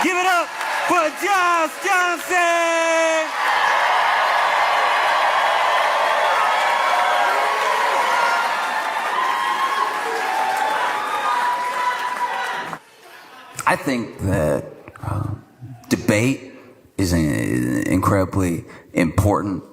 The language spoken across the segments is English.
Give it up for Josh Johnson! I think that debate is incredibly important.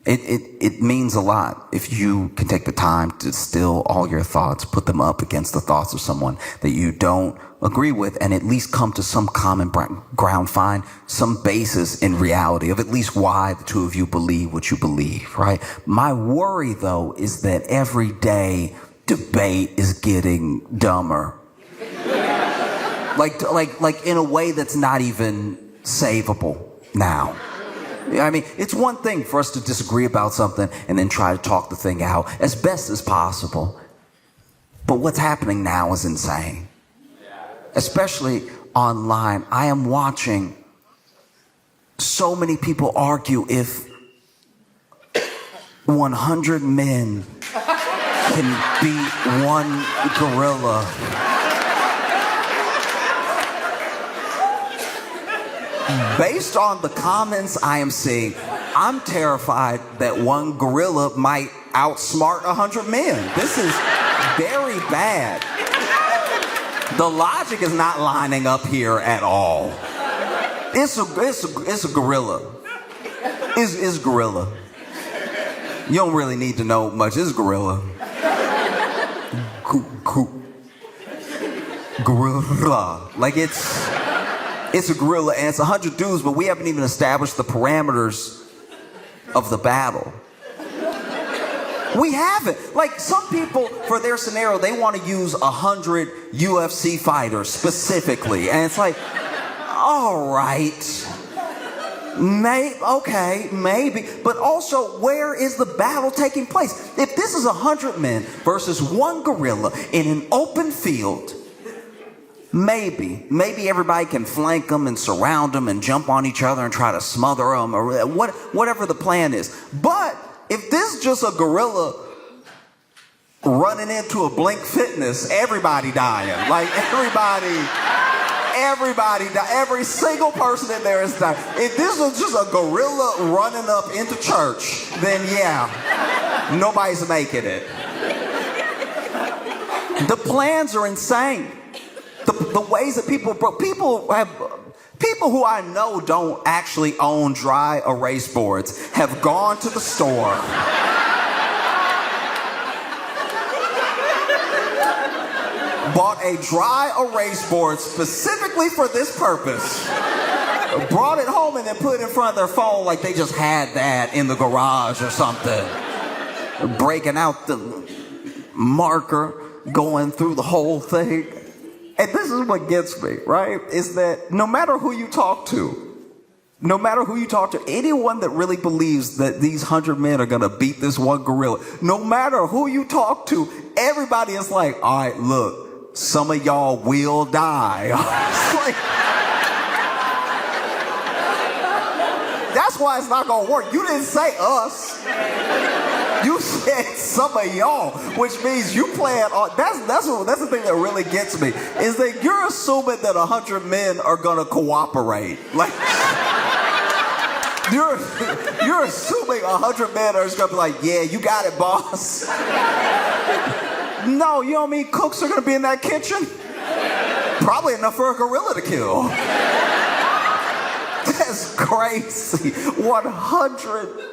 It means a lot if you can take the time to distill all your thoughts, put them up against the thoughts of someone that you don't agree with, and at least come to some common ground, find some basis in reality of at least why the two of you believe what you believe, right? My worry, though, is that every day debate is getting dumber. Like in a way that's not even savable now. I mean, it's one thing for us to disagree about something and then try to talk the thing out as best as possible. But what's happening now is insane. Especially online. I am watching so many people argue if 100 men can beat one gorilla. Based on the comments I am seeing, I'm terrified that one gorilla might outsmart 100 men. This is very bad. The logic is not lining up here at all. It's a gorilla. It's gorilla. You don't really need to know much. It's gorilla. Gorilla. Like it's a gorilla, and it's 100 dudes, but we haven't even established the parameters of the battle. We haven't. Like, some people, for their scenario, they want to use 100 UFC fighters specifically. And it's like, all right. Okay, maybe. But also, where is the battle taking place? If this is 100 men versus one gorilla in an open field, maybe everybody can flank them and surround them and jump on each other and try to smother them or whatever the plan is. But if this is just a gorilla running into a Blink Fitness, everybody dying. Like everybody die. Every single person in there is dying. If this was just a gorilla running up into church, then yeah, nobody's making it. The plans are insane. The ways that people who I know don't actually own dry erase boards have gone to the store, bought a dry erase board specifically for this purpose, brought it home and then put it in front of their phone like they just had that in the garage or something, breaking out the marker, going through the whole thing. And this is what gets me, right? Is that no matter who you talk to, anyone that really believes that these 100 men are going to beat this one gorilla, no matter who you talk to, everybody is like, all right, look, some of y'all will die. It's like, that's why it's not going to work. You didn't say us. You said some of y'all, which means you plan on. That's the thing that really gets me, is that you're assuming that 100 men are gonna cooperate. Like you're assuming 100 men are just gonna be like, yeah, you got it, boss. No, you know what I mean? Cooks are gonna be in that kitchen. Probably enough for a gorilla to kill. That's crazy. 100.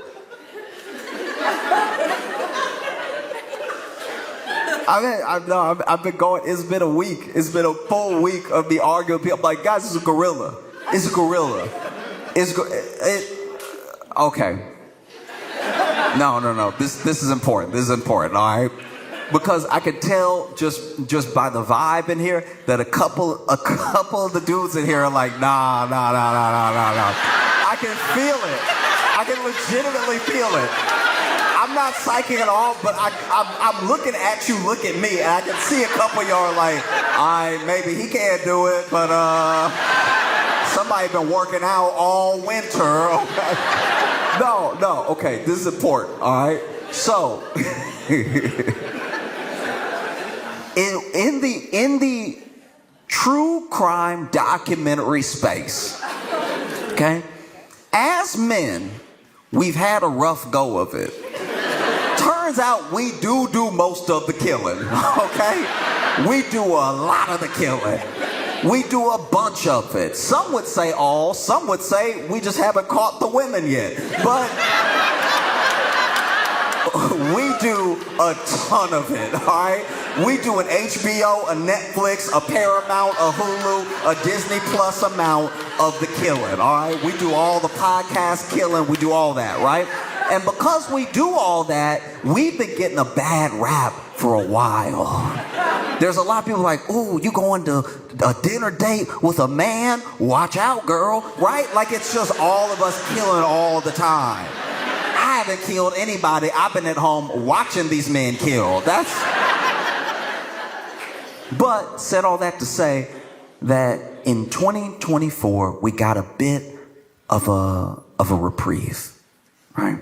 I've been going, it's been a week. It's been a full week of me arguing with people. I'm like, guys, it's a gorilla. It's a gorilla. Okay. No. This is important. This is important, all right? Because I could tell just by the vibe in here that a couple of the dudes in here are like, nah. I can feel it. I can legitimately feel it. I'm not psychic at all, but I'm looking at you, look at me, and I can see a couple of y'all are like, maybe he can't do it, but somebody been working out all winter. Okay. No, okay, this is important, all right? So, in the true crime documentary space. Okay? As men, we've had a rough go of it. Turns out we do most of the killing, okay? We do a lot of the killing. We do a bunch of it. Some would say all, some would say we just haven't caught the women yet. But we do a ton of it, all right? We do an HBO, a Netflix, a Paramount, a Hulu, a Disney Plus amount of the killing, all right? We do all the podcast killing, we do all that, right? And because we do all that, we've been getting a bad rap for a while. There's a lot of people like, ooh, you going to a dinner date with a man? Watch out, girl, right? Like it's just all of us killing all the time. I haven't killed anybody. I've been at home watching these men kill. But said all that to say that in 2024, we got a bit of a reprieve, right?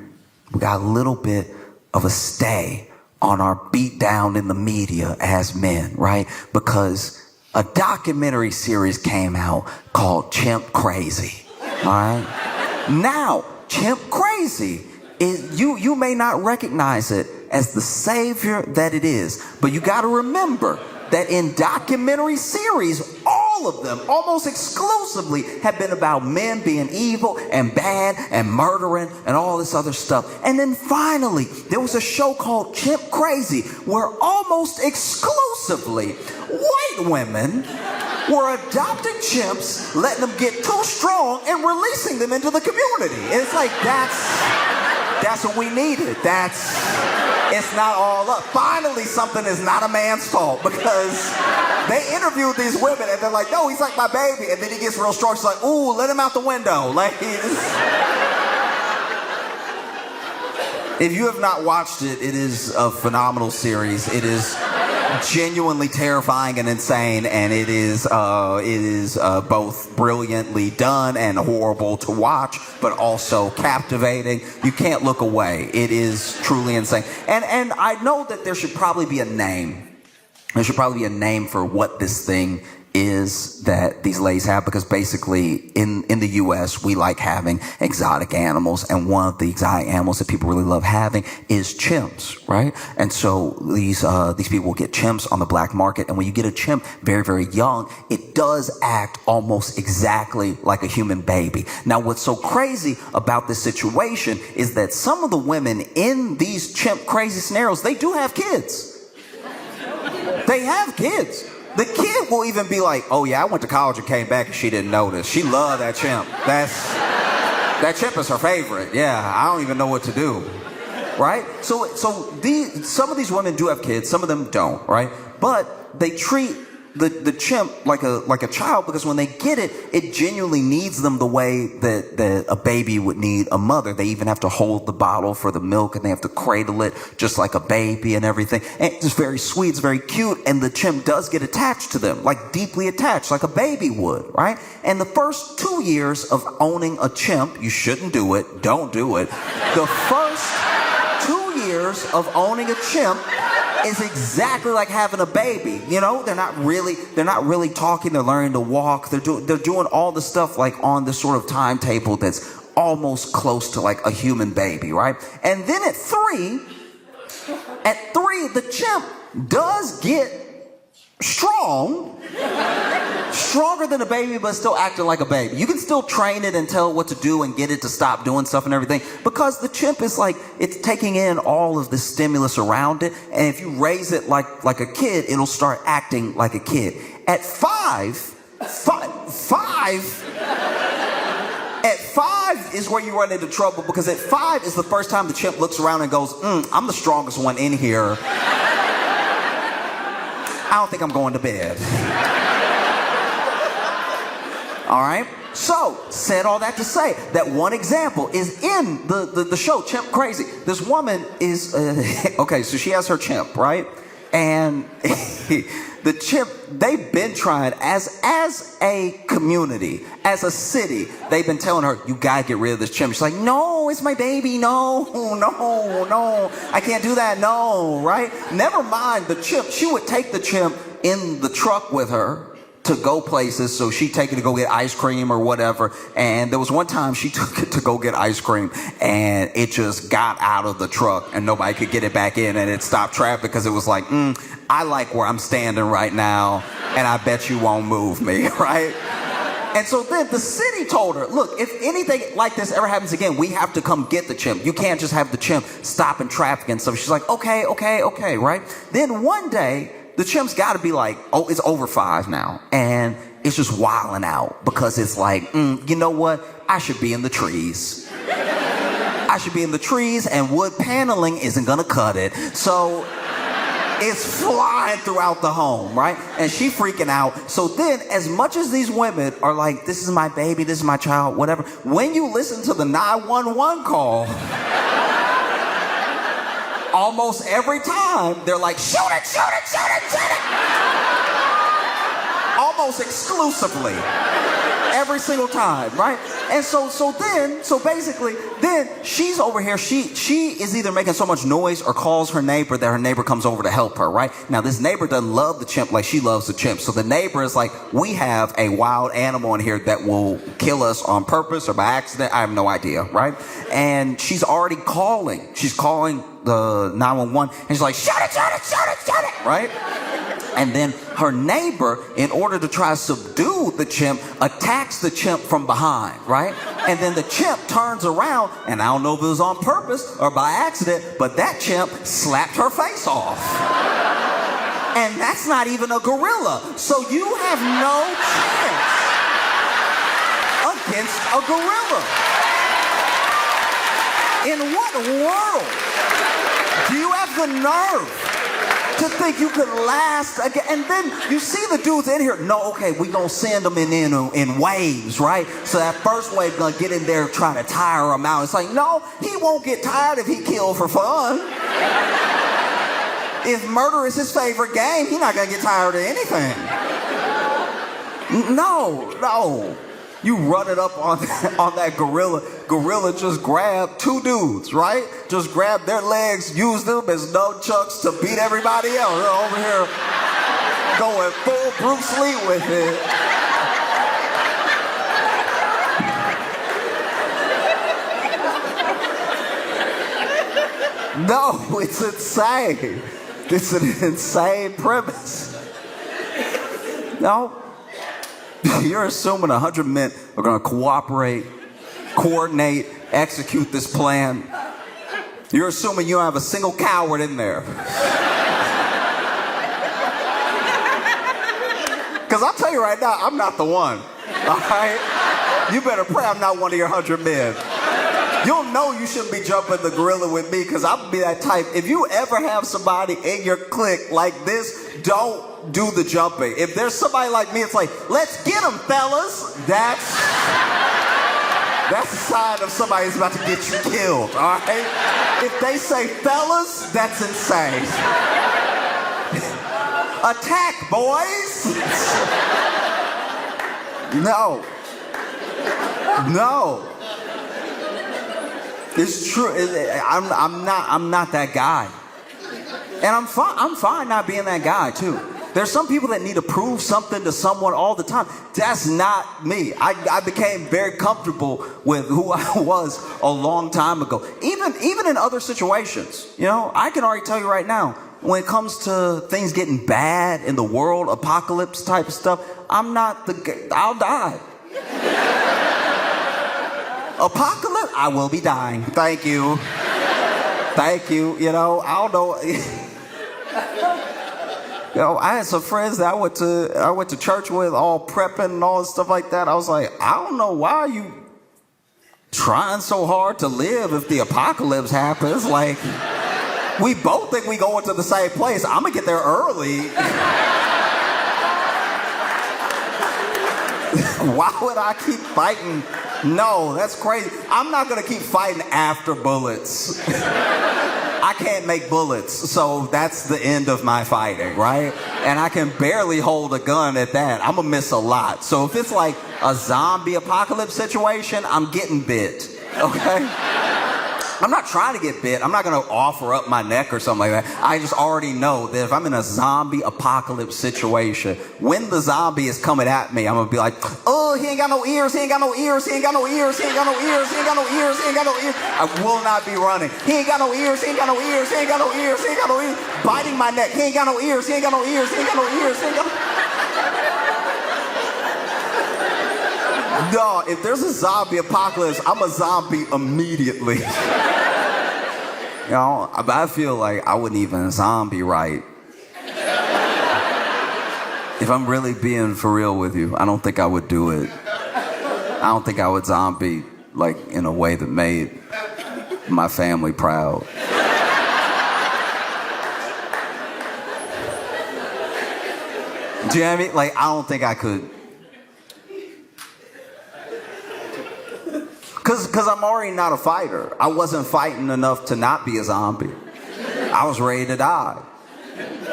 We got a little bit of a stay on our beat down in the media as men, right? Because a documentary series came out called Chimp Crazy, all right? Now, Chimp Crazy is, you may not recognize it as the savior that it is, but you got to remember that in documentary series, all of them, almost exclusively, have been about men being evil and bad and murdering and all this other stuff. And then finally, there was a show called Chimp Crazy, where almost exclusively white women were adopting chimps, letting them get too strong, and releasing them into the community. It's like, that's what we needed. It's not all up. Finally, something is not a man's fault, because they interviewed these women and they're like, no, he's like my baby. And then he gets real strong. She's like, ooh, let him out the window. Like, if you have not watched it, it is a phenomenal series. It is genuinely terrifying and insane, and it is both brilliantly done and horrible to watch, but also captivating. You can't look away. It is truly insane. And I know that there should probably be a name. There should probably be a name for what this thing is that these ladies have, because basically in the US we like having exotic animals, and one of the exotic animals that people really love having is chimps, right? And so these people will get chimps on the black market, and when you get a chimp very, very young, it does act almost exactly like a human baby. Now, what's so crazy about this situation is that some of the women in these chimp crazy scenarios, they do have kids. They have kids. The kid will even be like, oh yeah, I went to college and came back and she didn't notice. She loved that chimp. That chimp is her favorite. Yeah, I don't even know what to do. Right? So some of these women do have kids, some of them don't, right? But they treat the chimp like a child, because when they get it, it genuinely needs them the way that a baby would need a mother. They even have to hold the bottle for the milk, and they have to cradle it just like a baby and everything. And it's very sweet, it's very cute, and the chimp does get attached to them, like deeply attached, like a baby would, right? And the first 2 years of owning a chimp, you shouldn't do it, don't do it. The first 2 years of owning a chimp is exactly like having a baby. You know, they're not really talking, they're learning to walk, they're doing all the stuff like on this sort of timetable that's almost close to like a human baby, right? And then at three, the chimp does get stronger than a baby, but still acting like a baby. You can still train it and tell it what to do and get it to stop doing stuff and everything, because the chimp is like, it's taking in all of the stimulus around it, and if you raise it like a kid, it'll start acting like a kid. At five is where you run into trouble, because at 5 is the first time the chimp looks around and goes, I'm the strongest one in here. I don't think I'm going to bed. All right? So, said all that to say that one example is in the show Chimp Crazy. This woman is, okay, so she has her chimp, right? And the chimp, they've been trying as a community, as a city, they've been telling her, you gotta get rid of this chimp. She's like, no, it's my baby, no, I can't do that, no, right? Never mind the chimp. She would take the chimp in the truck with her to go places, so she'd take it to go get ice cream or whatever. And there was one time she took it to go get ice cream, and it just got out of the truck, and nobody could get it back in, and it stopped traffic because it was like, I like where I'm standing right now, and I bet you won't move me, right? And so then the city told her, look, if anything like this ever happens again, we have to come get the chimp. You can't just have the chimp stop in traffic and stuff. She's like, okay, right? Then one day, the chimp's got to be like, oh, it's over 5 now. And it's just wilding out because it's like, you know what? I should be in the trees. I should be in the trees, and wood paneling isn't going to cut it. So it's flying throughout the home, right? And she freaking out. So then, as much as these women are like, this is my baby, this is my child, whatever, when you listen to the 911 call, almost every time, they're like, shoot it, shoot it, shoot it, shoot it. Almost exclusively. Every single time, right? And so basically, then she's over here, she is either making so much noise or calls her neighbor that her neighbor comes over to help her, right? Now, this neighbor doesn't love the chimp like she loves the chimp. So the neighbor is like, we have a wild animal in here that will kill us on purpose or by accident. I have no idea, right? And she's already calling. She's calling the 911, and she's like, shut it, shut it, shut it, shut it, right? And then her neighbor, in order to try to subdue the chimp, attacks the chimp from behind, right? And then the chimp turns around, and I don't know if it was on purpose or by accident, but that chimp slapped her face off. And that's not even a gorilla. So you have no chance against a gorilla. In what world do you have the nerve to think you could last again? And then you see the dudes in here. No, okay, we gonna send them in waves, right? So that first wave gonna get in there trying to tire him out. It's like, no, he won't get tired if he killed for fun. If murder is his favorite game, he's not gonna get tired of anything. No. You run it up on that gorilla. Gorilla just grabbed 2 dudes, right? Just grab their legs, use them as nunchucks to beat everybody else. They're over here going full Bruce Lee with it. No, it's insane. It's an insane premise. No. You're assuming 100 men are going to cooperate, coordinate, execute this plan. You're assuming you don't have a single coward in there. Because I'll tell you right now, I'm not the one. All right? You better pray I'm not one of your 100 men. You'll know you shouldn't be jumping the gorilla with me, because I'll be that type. If you ever have somebody in your clique like this, don't do the jumping. If there's somebody like me, it's like, let's get them, fellas. That's a sign of somebody's about to get you killed, all right? If they say fellas, that's insane. Attack, boys. No. It's true. I'm not that guy. And I'm fine not being that guy too. There's some people that need to prove something to someone all the time. That's not me. I became very comfortable with who I was a long time ago. Even in other situations, you know, I can already tell you right now, when it comes to things getting bad in the world, apocalypse type of stuff, I'm not I'll die. Apocalypse, I will be dying. Thank you. You know, I don't know. You know, I had some friends that I went to church with, all prepping and all this stuff like that. I was like, I don't know why you trying so hard to live if the apocalypse happens. Like, we both think we going to the same place. I'm gonna get there early. Why would I keep fighting? No, that's crazy. I'm not gonna keep fighting after bullets. I can't make bullets, so that's the end of my fighting, right? And I can barely hold a gun at that. I'm gonna miss a lot. So if it's like a zombie apocalypse situation, I'm getting bit, okay? I'm not trying to get bit. I'm not going to offer up my neck or something like that. I just already know that if I'm in a zombie apocalypse situation, when the zombie is coming at me, I'm going to be like, oh, he ain't got no ears, he ain't got no ears, he ain't got no ears, he ain't got no ears, he ain't got no ears, he ain't got no ears. I will not be running. He ain't got no ears, he ain't got no ears, he ain't got no ears, he ain't got no ears. Biting my neck. He ain't got no ears, he ain't got no ears, he ain't got no ears, he ain't got no... No, if there's a zombie apocalypse, I'm a zombie immediately. You know, but I feel like I wouldn't even zombie right. If I'm really being for real with you, I don't think I would do it. I don't think I would zombie like in a way that made my family proud. Do you know what I mean? Like, I don't think I could. Because I'm already not a fighter. I wasn't fighting enough to not be a zombie. I was ready to die.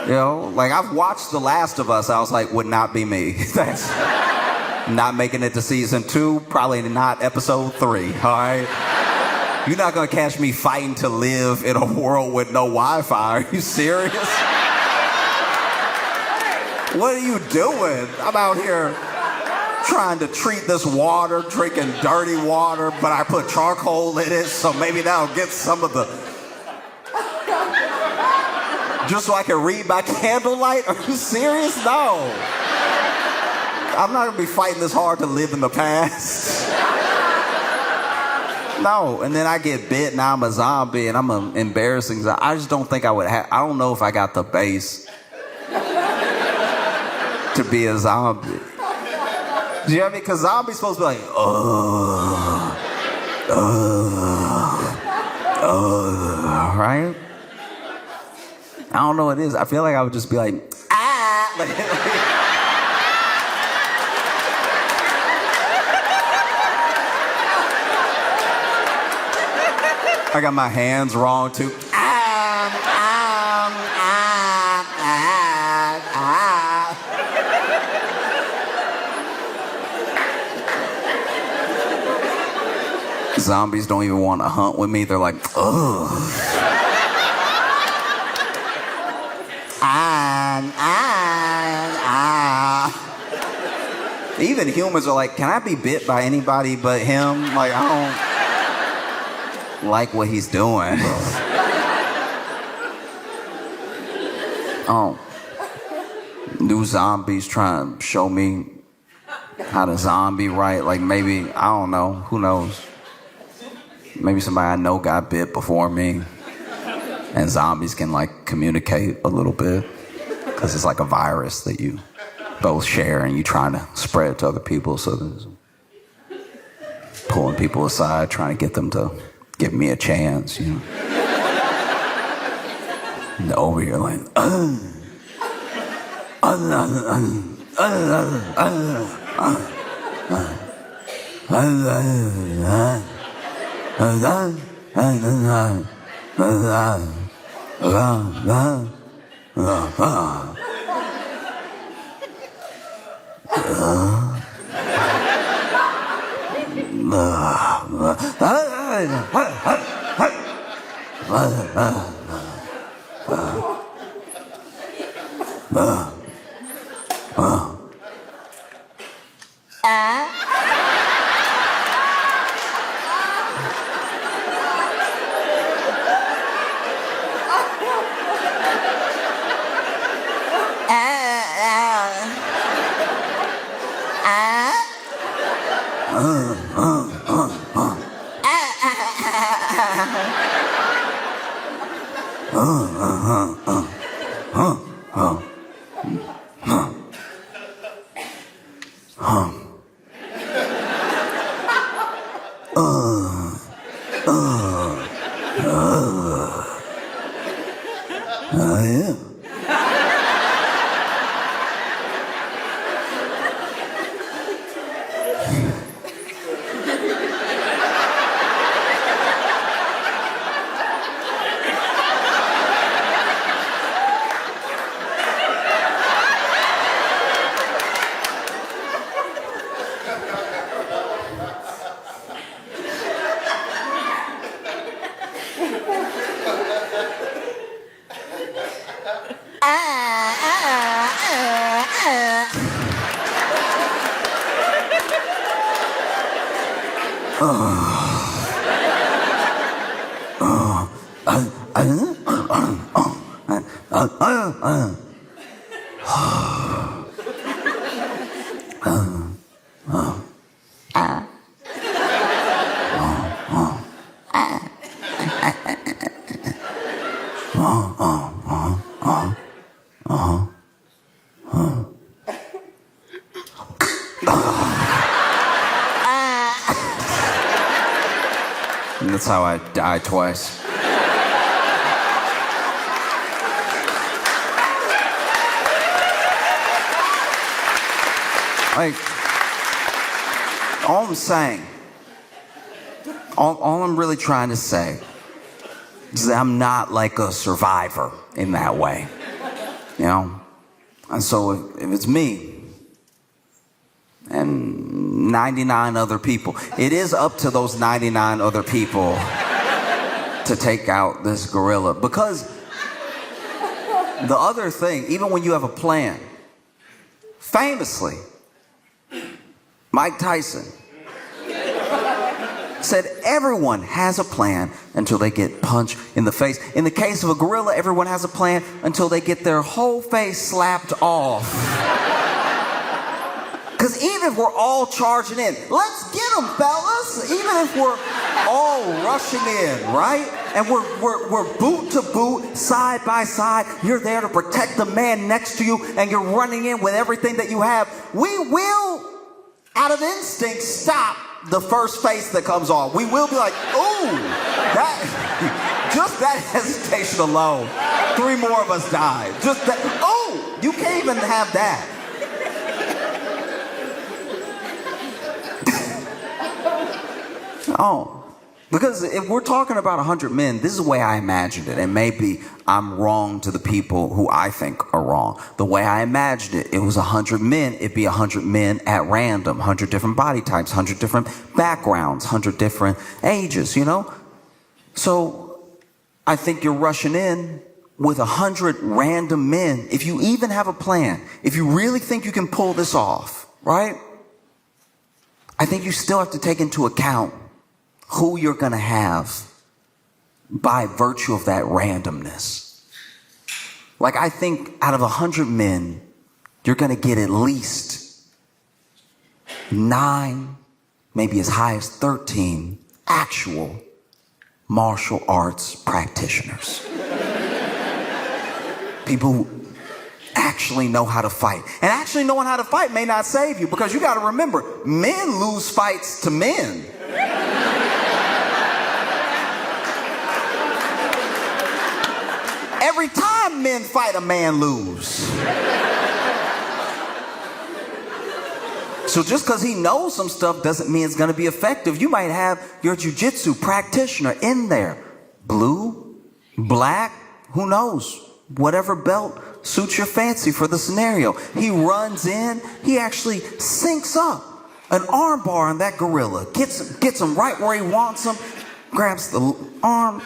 You know, like I've watched The Last of Us. I was like, would not be me. That's not making it to season 2, probably not episode 3, all right? You're not going to catch me fighting to live in a world with no Wi-Fi. Are you serious? What are you doing? I'm out here trying to treat this water, drinking dirty water, but I put charcoal in it, so maybe that'll get some of the... Just so I can read by candlelight? Are you serious? No. I'm not gonna be fighting this hard to live in the past. No, and then I get bit, now I'm a zombie, and I'm an embarrassing zombie. I just don't think I would have... I don't know if I got the base to be a zombie. Do you know what I mean? Because zombies supposed to be like, right? I don't know what it is. I feel like I would just be like, ah. I got my hands wrong too. Zombies don't even want to hunt with me. They're like, ugh. Even humans are like, can I be bit by anybody but him? Like, I don't like what he's doing. Oh, new zombies trying to show me how to zombie right. Like maybe, I don't know, who knows? Maybe somebody I know got bit before me, and zombies can like communicate a little bit because it's like a virus that you both share and you trying to spread it to other people. So there's pulling people aside, trying to get them to give me a chance, you know. And over here like, yeah. And that's how I die twice. Like, all I'm saying, all I'm really trying to say is that I'm not like a survivor in that way, you know? And so if it's me and 99 other people, it is up to those 99 other people to take out this gorilla. Because the other thing, even when you have a plan, famously, Mike Tyson said everyone has a plan until they get punched in the face. In the case of a gorilla, everyone has a plan until they get their whole face slapped off. Because even if we're all charging in, let's get them, fellas. Even if we're all rushing in, right? And we're boot to boot, side by side. You're there to protect the man next to you, and you're running in with everything that you have. We will, out of instinct, stop the first face that comes on. We will be like, ooh, that, just that hesitation alone, 3 more of us died. Just that, oh, you can't even have that. Oh, because if we're talking about 100 men, this is the way I imagined it. And maybe I'm wrong to the people who I think are wrong. The way I imagined it, it was 100 men. It'd be 100 men at random, 100 different body types, 100 different backgrounds, 100 different ages, you know? So I think you're rushing in with 100 random men. If you even have a plan, if you really think you can pull this off, right? I think you still have to take into account who you're going to have by virtue of that randomness. Like, I think out of 100 men, you're going to get at least 9, maybe as high as 13 actual martial arts practitioners. People who actually know how to fight. And actually knowing how to fight may not save you, because you got to remember, men lose fights to men. Every time men fight, a man lose. So just because he knows some stuff doesn't mean it's going to be effective. You might have your jiu-jitsu practitioner in there. Blue, black, who knows? Whatever belt suits your fancy for the scenario. He runs in. He actually syncs up an arm bar on that gorilla. Gets him right where he wants him. Grabs the arm,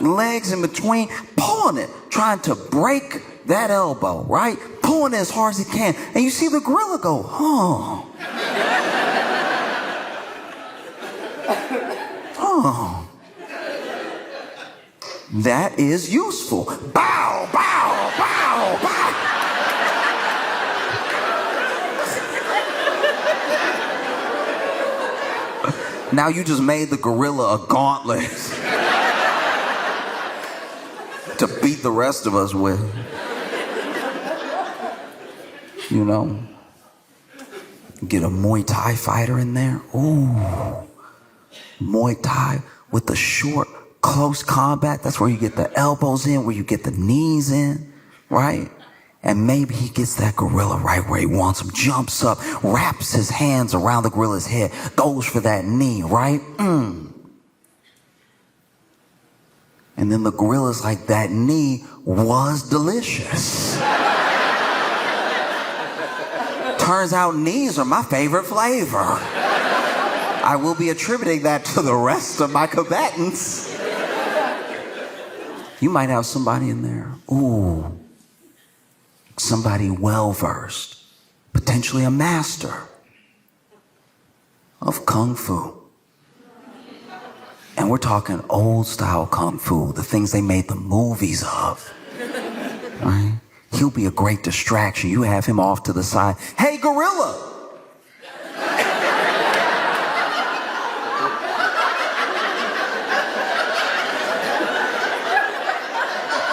legs in between, pulling it, trying to break that elbow, right? Pulling it as hard as he can. And you see the gorilla go, oh. Oh. That is useful. Bow, bow, bow, bow. Now you just made the gorilla a gauntlet to beat the rest of us with. You know? Get a Muay Thai fighter in there. Ooh. Muay Thai with the short, close combat. That's where you get the elbows in, where you get the knees in, right? And maybe he gets that gorilla right where he wants him, jumps up, wraps his hands around the gorilla's head, goes for that knee, right? And then the gorilla's like, that knee was delicious. Turns out knees are my favorite flavor. I will be attributing that to the rest of my combatants. You might have somebody in there. Ooh. Somebody well-versed. Potentially a master of Kung Fu. we're talking old style kung fu, the things they made the movies of. Right? He'll be a great distraction. You have him off to the side. Hey, gorilla!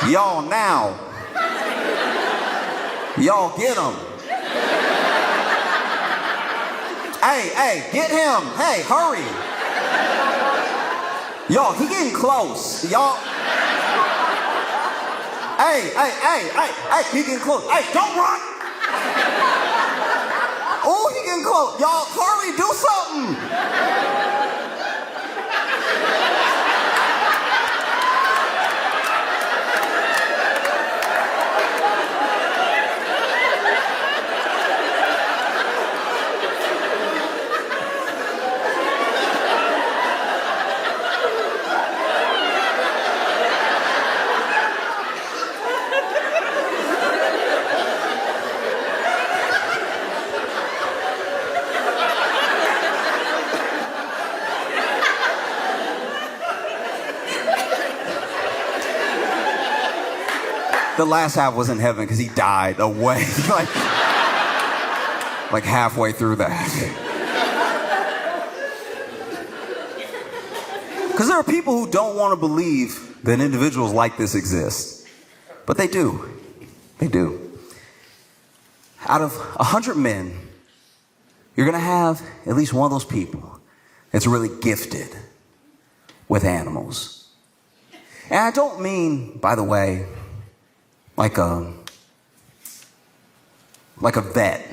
Y'all now. Y'all get him. Hey, get him. Hey, hurry. Y'all, he getting close. Y'all. Hey, he getting close. Hey, don't run. Oh, he getting close. Y'all, hurry, do something. The last half was in heaven because he died away, like halfway through that. Because there are people who don't want to believe that individuals like this exist. But they do. They do. Out of 100 men, you're going to have at least one of those people that's really gifted with animals. And I don't mean, by the way, like a vet.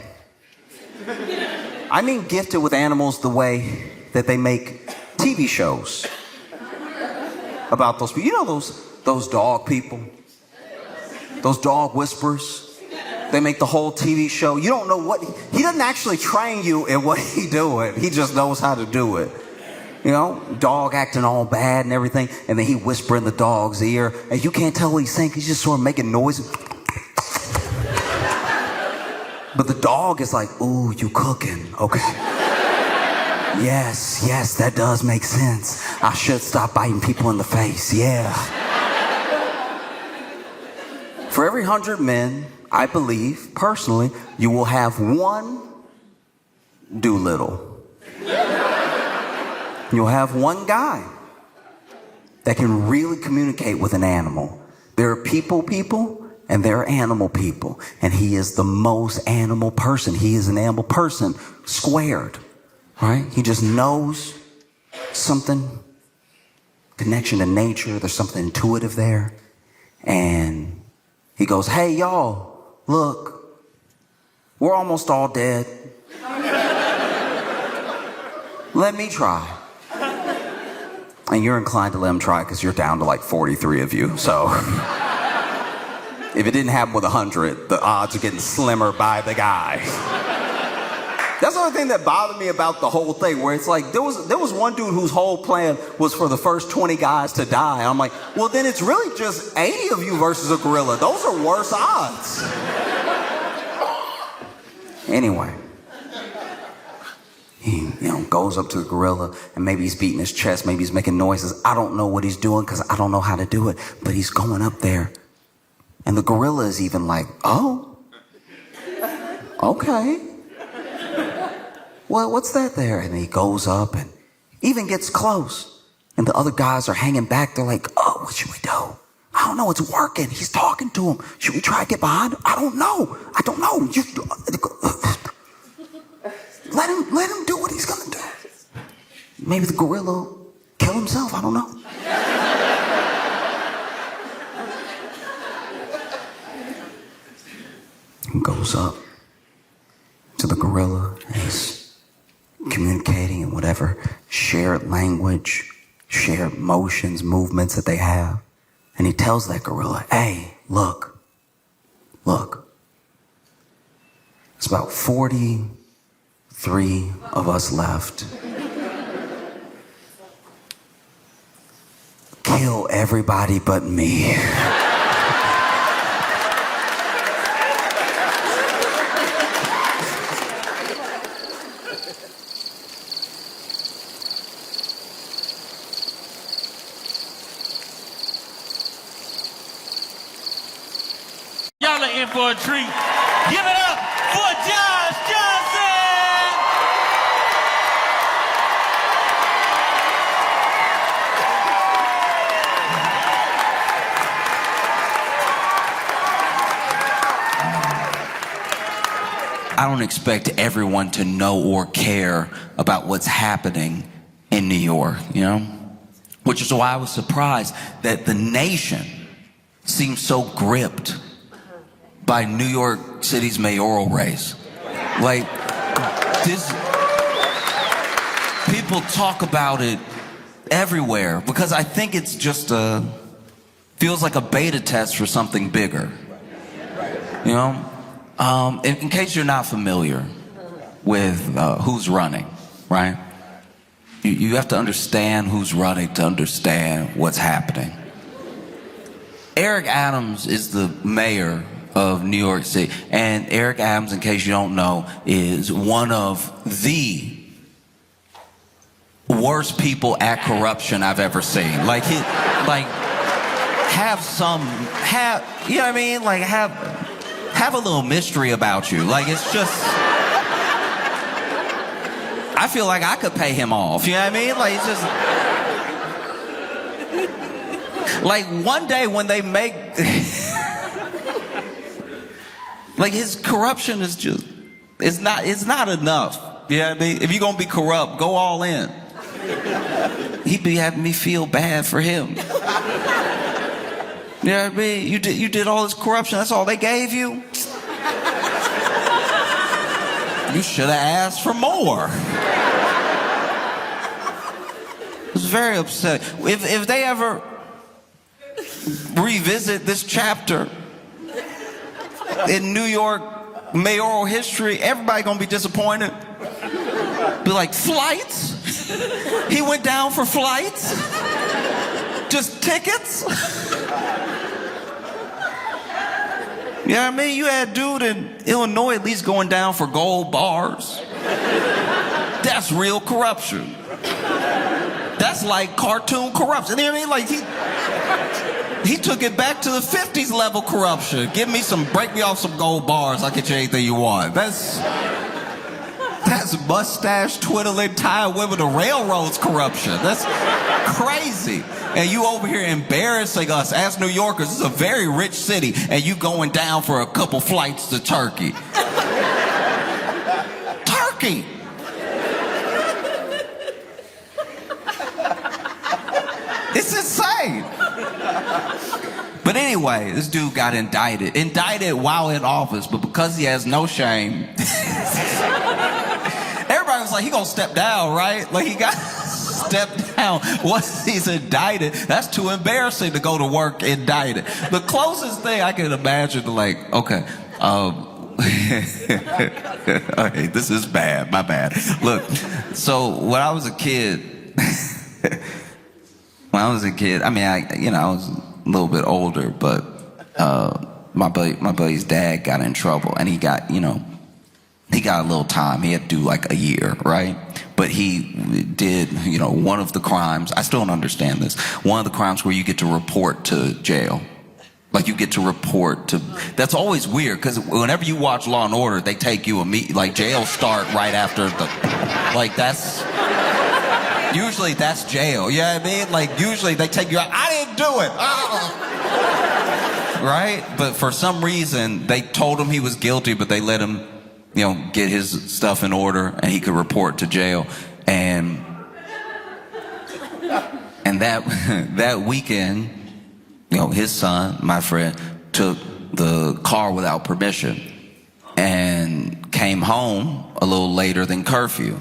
I mean gifted with animals the way that they make TV shows about those people. You know those dog people? Those dog whisperers? They make the whole TV show. You don't know what, he doesn't actually train you in what he doing. He just knows how to do it. You know, dog acting all bad and everything, and then he whisper in the dog's ear, and you can't tell what he's saying. He's just sort of making noises. But the dog is like, ooh, you cooking. Okay. Yes, that does make sense. I should stop biting people in the face. Yeah. For every 100 men, I believe, personally, you will have one Doolittle. You'll have one guy that can really communicate with an animal. There are people, and there are animal people. And he is the most animal person. He is an animal person squared, right? He just knows something, connection to nature. There's something intuitive there. And he goes, hey, y'all, look, we're almost all dead. Let me try. And you're inclined to let him try because you're down to like 43 of you. So if it didn't happen with 100, the odds are getting slimmer by the guy. That's the only thing that bothered me about the whole thing, where it's like there was one dude whose whole plan was for the first 20 guys to die. And I'm like, well, then it's really just 80 of you versus a gorilla. Those are worse odds. Anyway. He, goes up to the gorilla, and maybe he's beating his chest, maybe he's making noises. I don't know what he's doing because I don't know how to do it, but he's going up there. And the gorilla is even like, oh, okay. Well, what's that there? And he goes up and even gets close. And the other guys are hanging back. They're like, oh, what should we do? I don't know. It's working. He's talking to him. Should we try to get behind him? I don't know. Let him do what he's gonna do. Maybe the gorilla will kill himself. I don't know. He goes up to the gorilla and he's communicating in whatever shared language, shared motions, movements that they have. And he tells that gorilla, hey, look. It's about 43 of us left. Kill everybody but me. in for a treat. Give it up for Josh Johnson! I don't expect everyone to know or care about what's happening in New York, you know? Which is why I was surprised that the nation seems so gripped by New York City's mayoral race. Like, this, people talk about it everywhere because I think it's just feels like a beta test for something bigger, you know? In case you're not familiar with who's running, right? You have to understand who's running to understand what's happening. Eric Adams is the mayor of New York City. And Eric Adams, in case you don't know, is one of the worst people at corruption I've ever seen. Like, you know what I mean? Like, have a little mystery about you. Like, it's just, I feel like I could pay him off. You know what I mean? Like, it's just, like, one day when they make, like, his corruption is just, it's not enough. You know what I mean? If you're gonna be corrupt, go all in. He'd be having me feel bad for him. You know what I mean? You did all this corruption, that's all they gave you? You should have asked for more. It was very upsetting. If they ever revisit this chapter in New York mayoral history, everybody gonna be disappointed. Be like, flights? He went down for flights? Just tickets? You know what I mean? You had a dude in Illinois at least going down for gold bars. That's real corruption. That's like cartoon corruption. You know what I mean? Like, he took it back to the 50s level corruption. Break me off some gold bars, I'll get you anything you want. That's mustache twiddling, tying women to railroads corruption. That's crazy. And you over here embarrassing us as New Yorkers. This is a very rich city, and you going down for a couple flights to Turkey. Turkey! It's insane. But anyway, this dude got indicted. Indicted while in office, but because he has no shame, everybody was like, he gonna step down, right? Like, he got step down once he's indicted. That's too embarrassing to go to work indicted. The closest thing I can imagine to, like, okay, okay, this is bad, my bad. Look, so when I was a kid, I mean, I was a little bit older, but my buddy's dad got in trouble, and he got a little time. He had to do like a year, right? But he did, one of the crimes, I still don't understand this, one of the crimes where you get to report to jail. Like, you get to report to, that's always weird, because whenever you watch Law and Order, they take you like, jail start right after usually that's jail, you know what I mean? Like, usually they take you out, I didn't do it, right? But for some reason, they told him he was guilty, but they let him, get his stuff in order, and he could report to jail. And that weekend, his son, my friend, took the car without permission and came home a little later than curfew.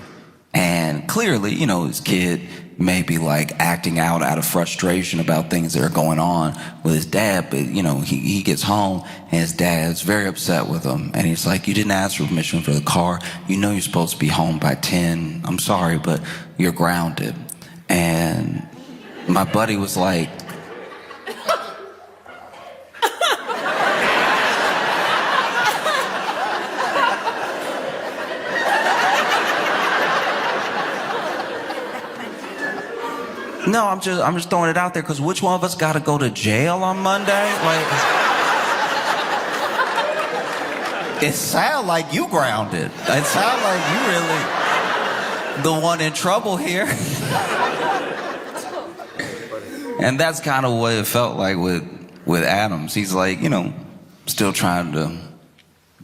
And clearly, his kid may be like acting out of frustration about things that are going on with his dad, but he gets home and his dad's very upset with him, and he's like, you didn't ask for permission for the car, you're supposed to be home by 10, I'm sorry, but you're grounded. And my buddy was like, no, I'm just throwing it out there, because which one of us got to go to jail on Monday? Like, It sounds like you grounded. It sounds like you really the one in trouble here. And that's kind of what it felt like with Adams. He's like, still trying to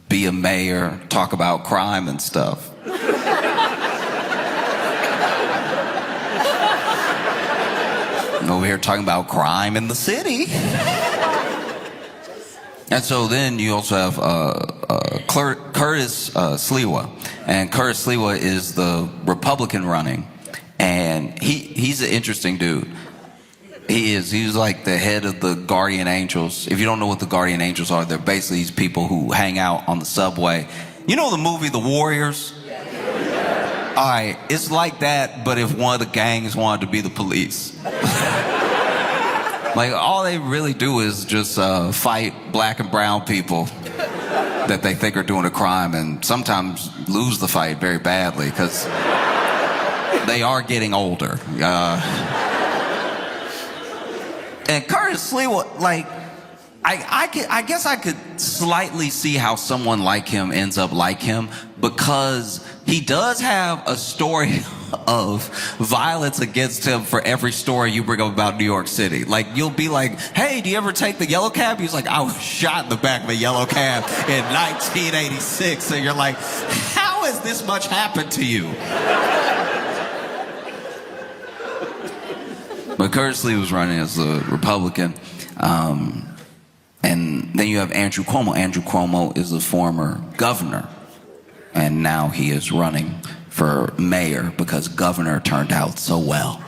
be a mayor, talk about crime and stuff. Over here talking about crime in the city. And so then you also have Curtis Sliwa. And Curtis Sliwa is the Republican running. And he's an interesting dude. He's like the head of the Guardian Angels. If you don't know what the Guardian Angels are, they're basically these people who hang out on the subway. You know the movie The Warriors? All right, it's like that, but if one of the gangs wanted to be the police. Like, all they really do is just fight black and brown people that they think are doing a crime, and sometimes lose the fight very badly because they are getting older. And Curtis Sliwa, like, I guess I could slightly see how someone like him ends up like him, because he does have a story of violence against him for every story you bring up about New York City. Like, you'll be like, hey, do you ever take the yellow cab? He's like, I was shot in the back of a yellow cab in 1986. So you're like, how has this much happened to you? But Curtis Lee was running as a Republican. And then you have Andrew Cuomo. Andrew Cuomo is a former governor. And now he is running for mayor because governor turned out so well.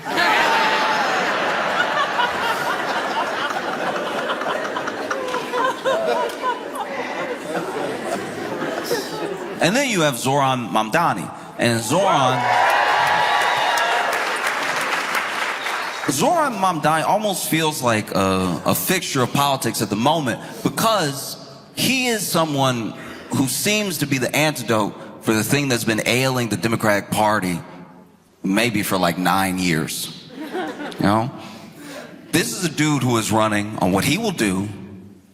And then you have Zohran Mamdani. And Zohran Mamdani almost feels like a fixture of politics at the moment, because he is someone who seems to be the antidote for the thing that's been ailing the Democratic Party maybe for like 9 years. This is a dude who is running on what he will do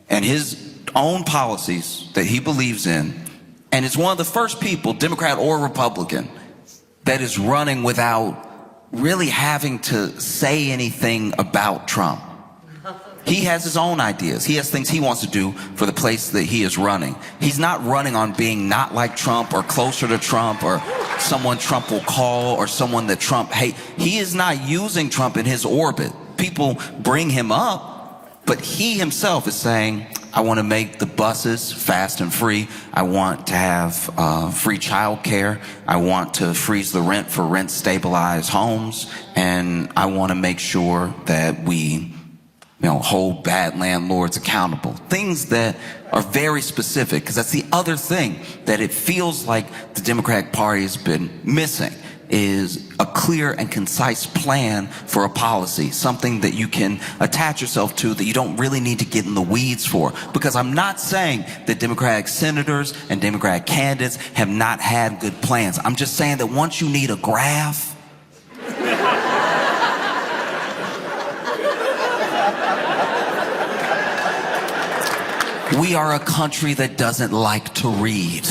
and his own policies that he believes in. And it's one of the first people, Democrat or Republican, that is running without really having to say anything about Trump. He has his own ideas. He has things he wants to do for the place that he is running. He's not running on being not like Trump or closer to Trump or someone Trump will call or someone that Trump hates. He is not using Trump in his orbit. People bring him up, but he himself is saying, I want to make the buses fast and free. I want to have free child care. I want to freeze the rent for rent-stabilized homes. And I want to make sure that we hold bad landlords accountable. Things that are very specific, because that's the other thing that it feels like the Democratic Party has been missing, is a clear and concise plan for a policy, something that you can attach yourself to, that you don't really need to get in the weeds for. Because I'm not saying that Democratic senators and Democratic candidates have not had good plans. I'm just saying that once you need a graph, we are a country that doesn't like to read.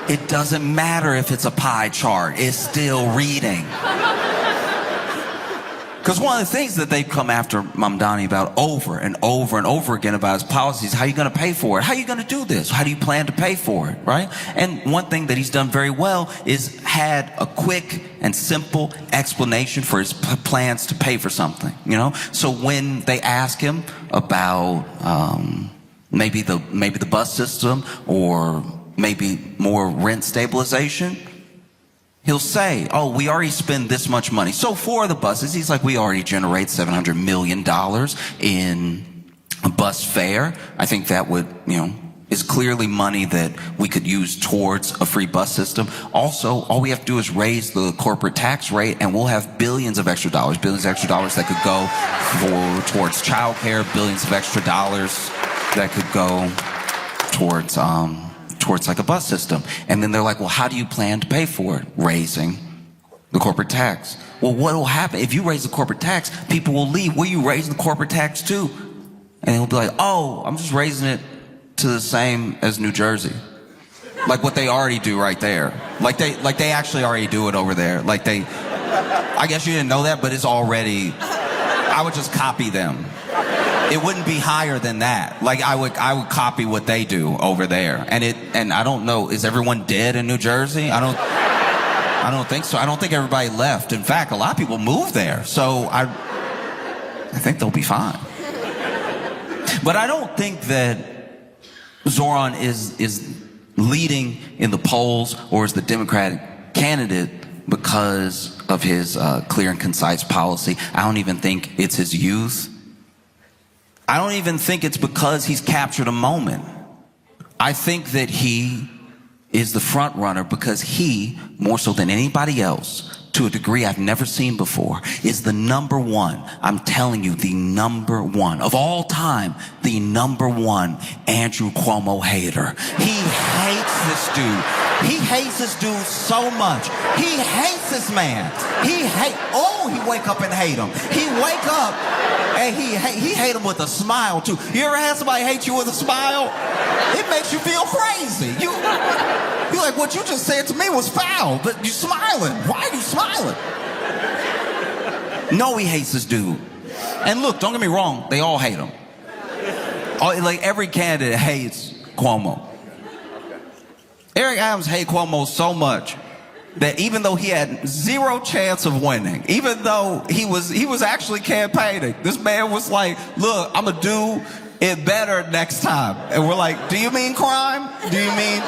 It doesn't matter if it's a pie chart, it's still reading. Because one of the things that they've come after Mamdani about over and over and over again about his policies, how are you going to pay for it? How are you going to do this? How do you plan to pay for it, right? And one thing that he's done very well is had a quick and simple explanation for his plans to pay for something, So when they ask him about maybe the bus system or maybe more rent stabilization, he'll say, oh, we already spend this much money. So for the buses, he's like, we already generate $700 million in a bus fare. I think that would, is clearly money that we could use towards a free bus system. Also, all we have to do is raise the corporate tax rate and we'll have billions of extra dollars that could go towards childcare, billions of extra dollars that could go towards like a bus system. And then they're like, well, how do you plan to pay for it? Raising the corporate tax. Well, what will happen? If you raise the corporate tax, people will leave. Where are you raising the corporate tax to? And he'll be like, oh, I'm just raising it to the same as New Jersey. Like what they already do right there. Like they actually already do it over there. I guess you didn't know that, but it's already, I would just copy them. It wouldn't be higher than that. Like I would copy what they do over there. And I don't know, is everyone dead in New Jersey? I don't think so. I don't think everybody left. In fact, a lot of people moved there. So I think they'll be fine. But I don't think that Zoran is leading in the polls or is the Democratic candidate because of his clear and concise policy. I don't even think it's his youth. I don't even think it's because he's captured a moment. I think that he is the front runner because he, more so than anybody else, to a degree I've never seen before, is the number one. I'm telling you, the number one of all time, the number one Andrew Cuomo hater. He hates this dude. He hates this dude so much. He hates this man. He wake up and hate him. He wake up and he hate him with a smile too. You ever had somebody hate you with a smile? It makes you feel crazy. You're like, what you just said to me was foul, but you're smiling. Why are you smiling? No, he hates this dude. And look, don't get me wrong, they all hate him. Like every candidate hates Cuomo. Eric Adams hates Cuomo so much that even though he had zero chance of winning, even though he was actually campaigning, this man was like, look, I'm gonna do it better next time. And we're like, do you mean crime? Do you mean...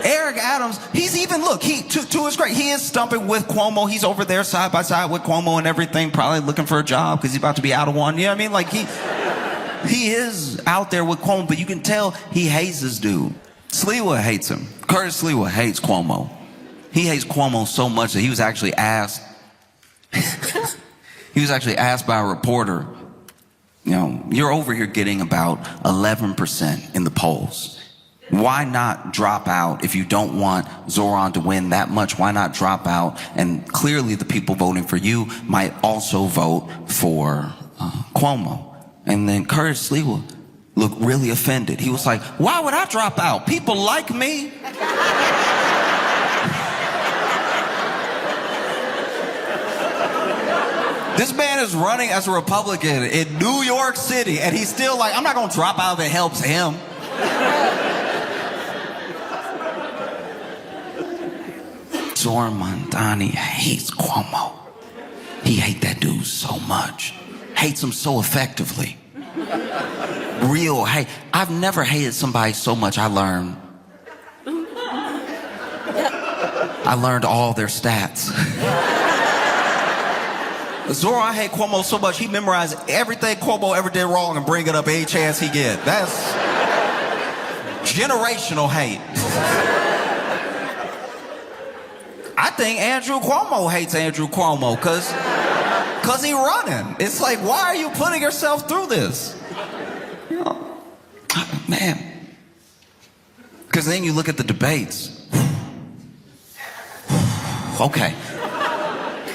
Eric Adams, he's even, look, to his credit, he is stumping with Cuomo. He's over there side by side with Cuomo and everything, probably looking for a job because he's about to be out of one. You know what I mean? Like, he is out there with Cuomo, but you can tell he hates this dude. Sliwa hates him. Curtis Sliwa hates Cuomo. He hates Cuomo so much that he was actually asked, by a reporter, you know, you're over here getting about 11% in the polls. Why not drop out if you don't want Zoran to win that much? Why not drop out? And clearly the people voting for you might also vote for Cuomo. And then Curtis Sliwa looked really offended. He was like, why would I drop out? People like me. This man is running as a Republican in New York City, and he's still like, I'm not going to drop out if it helps him. Zoran Mondani hates Cuomo. He hates that dude so much. Hates him so effectively. Real hate. I've never hated somebody so much. I learned all their stats. Zoran hates Cuomo so much, he memorized everything Cuomo ever did wrong and bring it up any chance he get. That's generational hate. I think Andrew Cuomo hates Andrew Cuomo because he running. It's like, why are you putting yourself through this? You know, man. Because then you look at the debates. Okay.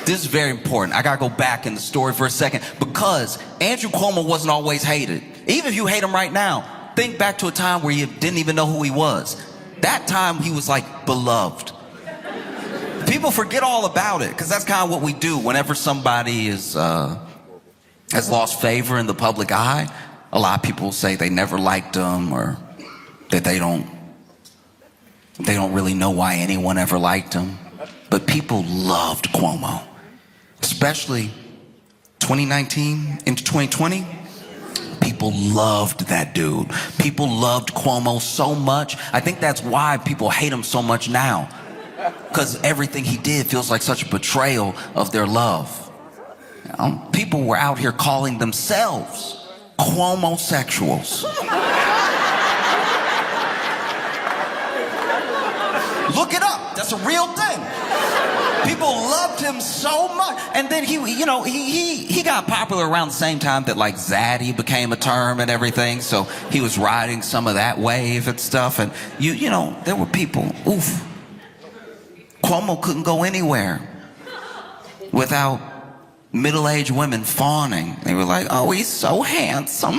This is very important. I got to go back in the story for a second because Andrew Cuomo wasn't always hated. Even if you hate him right now, think back to a time where you didn't even know who he was. That time he was like beloved. People forget all about it because that's kind of what we do whenever somebody has lost favor in the public eye. A lot of people say they never liked them or that they don't really know why anyone ever liked him. But people loved Cuomo, especially 2019 into 2020. People loved that dude. People loved Cuomo so much. I think that's why people hate him so much now. Because everything he did feels like such a betrayal of their love. You know, people were out here calling themselves Cuomo-sexuals. Look it up. That's a real thing. People loved him so much. And then he got popular around the same time that like zaddy became a term and everything. So he was riding some of that wave and stuff. And you know, there were people, oof. Cuomo couldn't go anywhere without middle-aged women fawning. They were like, oh, he's so handsome.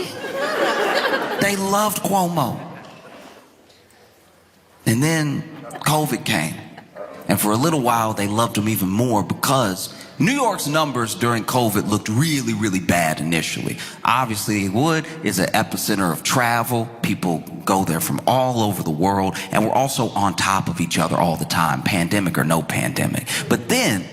They loved Cuomo. And then COVID came. And for a little while, they loved him even more because New York's numbers during COVID looked really, really bad initially. Obviously, it would. It's an epicenter of travel. People go there from all over the world. And we're also on top of each other all the time, pandemic or no pandemic. But then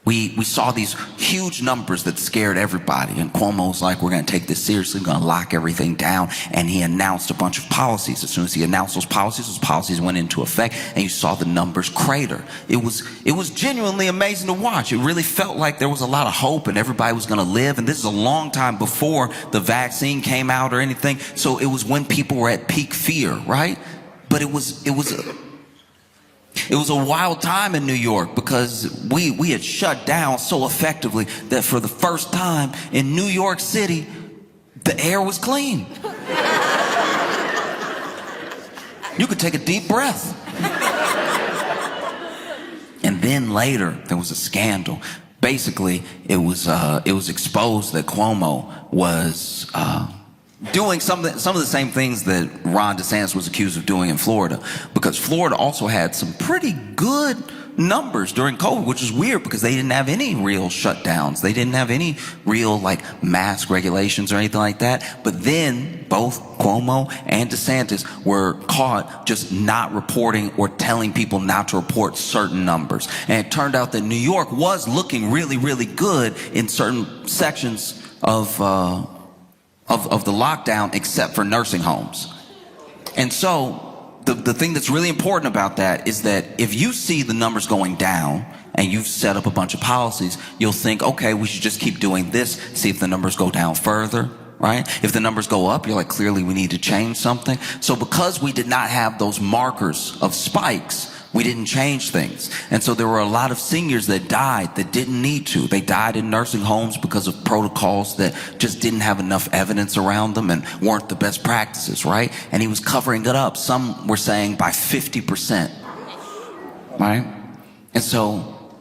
we saw these huge numbers that scared everybody. And Cuomo's like, we're going to take this seriously. We're going to lock everything down. And he announced a bunch of policies. As soon as he announced those policies went into effect. And you saw the numbers crater. It was genuinely amazing to watch. It really felt like there was a lot of hope and everybody was going to live. And this is a long time before the vaccine came out or anything. So it was when people were at peak fear, right? But it was a wild time in New York because we had shut down so effectively that for the first time in New York City, the air was clean. You could take a deep breath. And then later, there was a scandal. Basically, it was exposed that Cuomo was doing some of the same things that Ron DeSantis was accused of doing in Florida, because Florida also had some pretty good numbers during COVID, which is weird because they didn't have any real shutdowns. They didn't have any real mask regulations or anything like that. But then both Cuomo and DeSantis were caught just not reporting or telling people not to report certain numbers. And it turned out that New York was looking really, really good in certain sections of the lockdown, except for nursing homes. And so the thing that's really important about that is that if you see the numbers going down and you've set up a bunch of policies, you'll think, okay, we should just keep doing this, see if the numbers go down further, right? If the numbers go up, you're like, clearly we need to change something. So because we did not have those markers of spikes, we didn't change things. And so there were a lot of seniors that died that didn't need to. They died in nursing homes because of protocols that just didn't have enough evidence around them and weren't the best practices, right? And he was covering it up. Some were saying by 50%, right? And so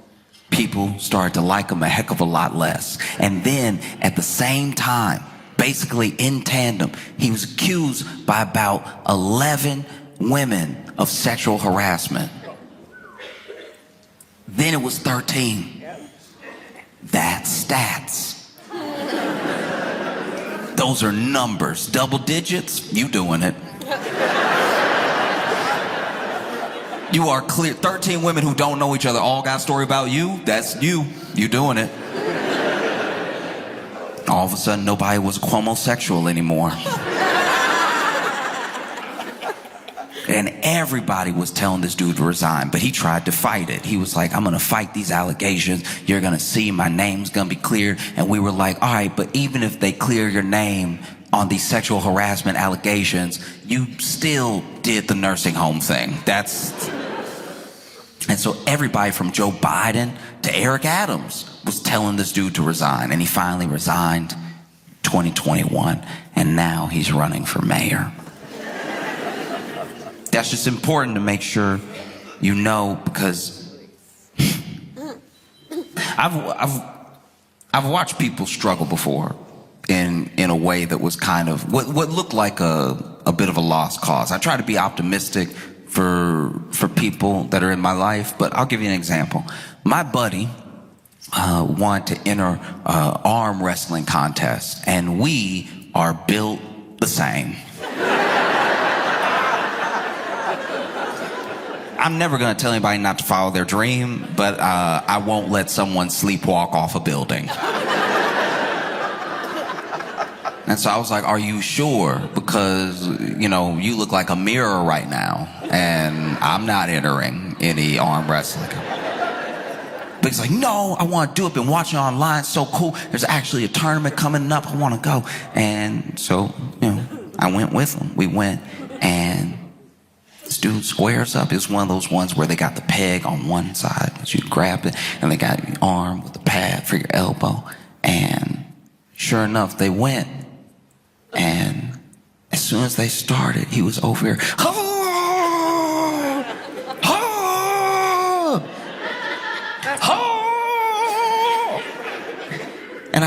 people started to like him a heck of a lot less. And then at the same time, basically in tandem, he was accused by about 11 women of sexual harassment. Then it was 13. That's stats. Those are numbers. Double digits, you doing it. You are clear. 13 women who don't know each other all got a story about you. That's you. You doing it. All of a sudden, nobody was Cuomo-sexual anymore. And everybody was telling this dude to resign, but he tried to fight it. He was like, I'm going to fight these allegations. You're going to see my name's going to be cleared. And we were like, all right, but even if they clear your name on these sexual harassment allegations, you still did the nursing home thing. And so everybody from Joe Biden to Eric Adams was telling this dude to resign. And he finally resigned 2021. And now he's running for mayor. That's just important to make sure you know, because I've watched people struggle before in a way that was kind of what looked like a bit of a lost cause. I try to be optimistic for people that are in my life, but I'll give you an example. My buddy wanted to enter arm wrestling contest, and we are built the same. I'm never going to tell anybody not to follow their dream, but I won't let someone sleepwalk off a building. And so I was like, are you sure? Because, you look like a mirror right now, and I'm not entering any arm wrestling. But he's like, no, I want to do it. Been watching online. It's so cool. There's actually a tournament coming up. I want to go. And so, I went with him. We went, and this dude squares up. It's one of those ones where they got the peg on one side, but you grab it, and they got your arm with the pad for your elbow. And sure enough, they went. And as soon as they started, he was over here.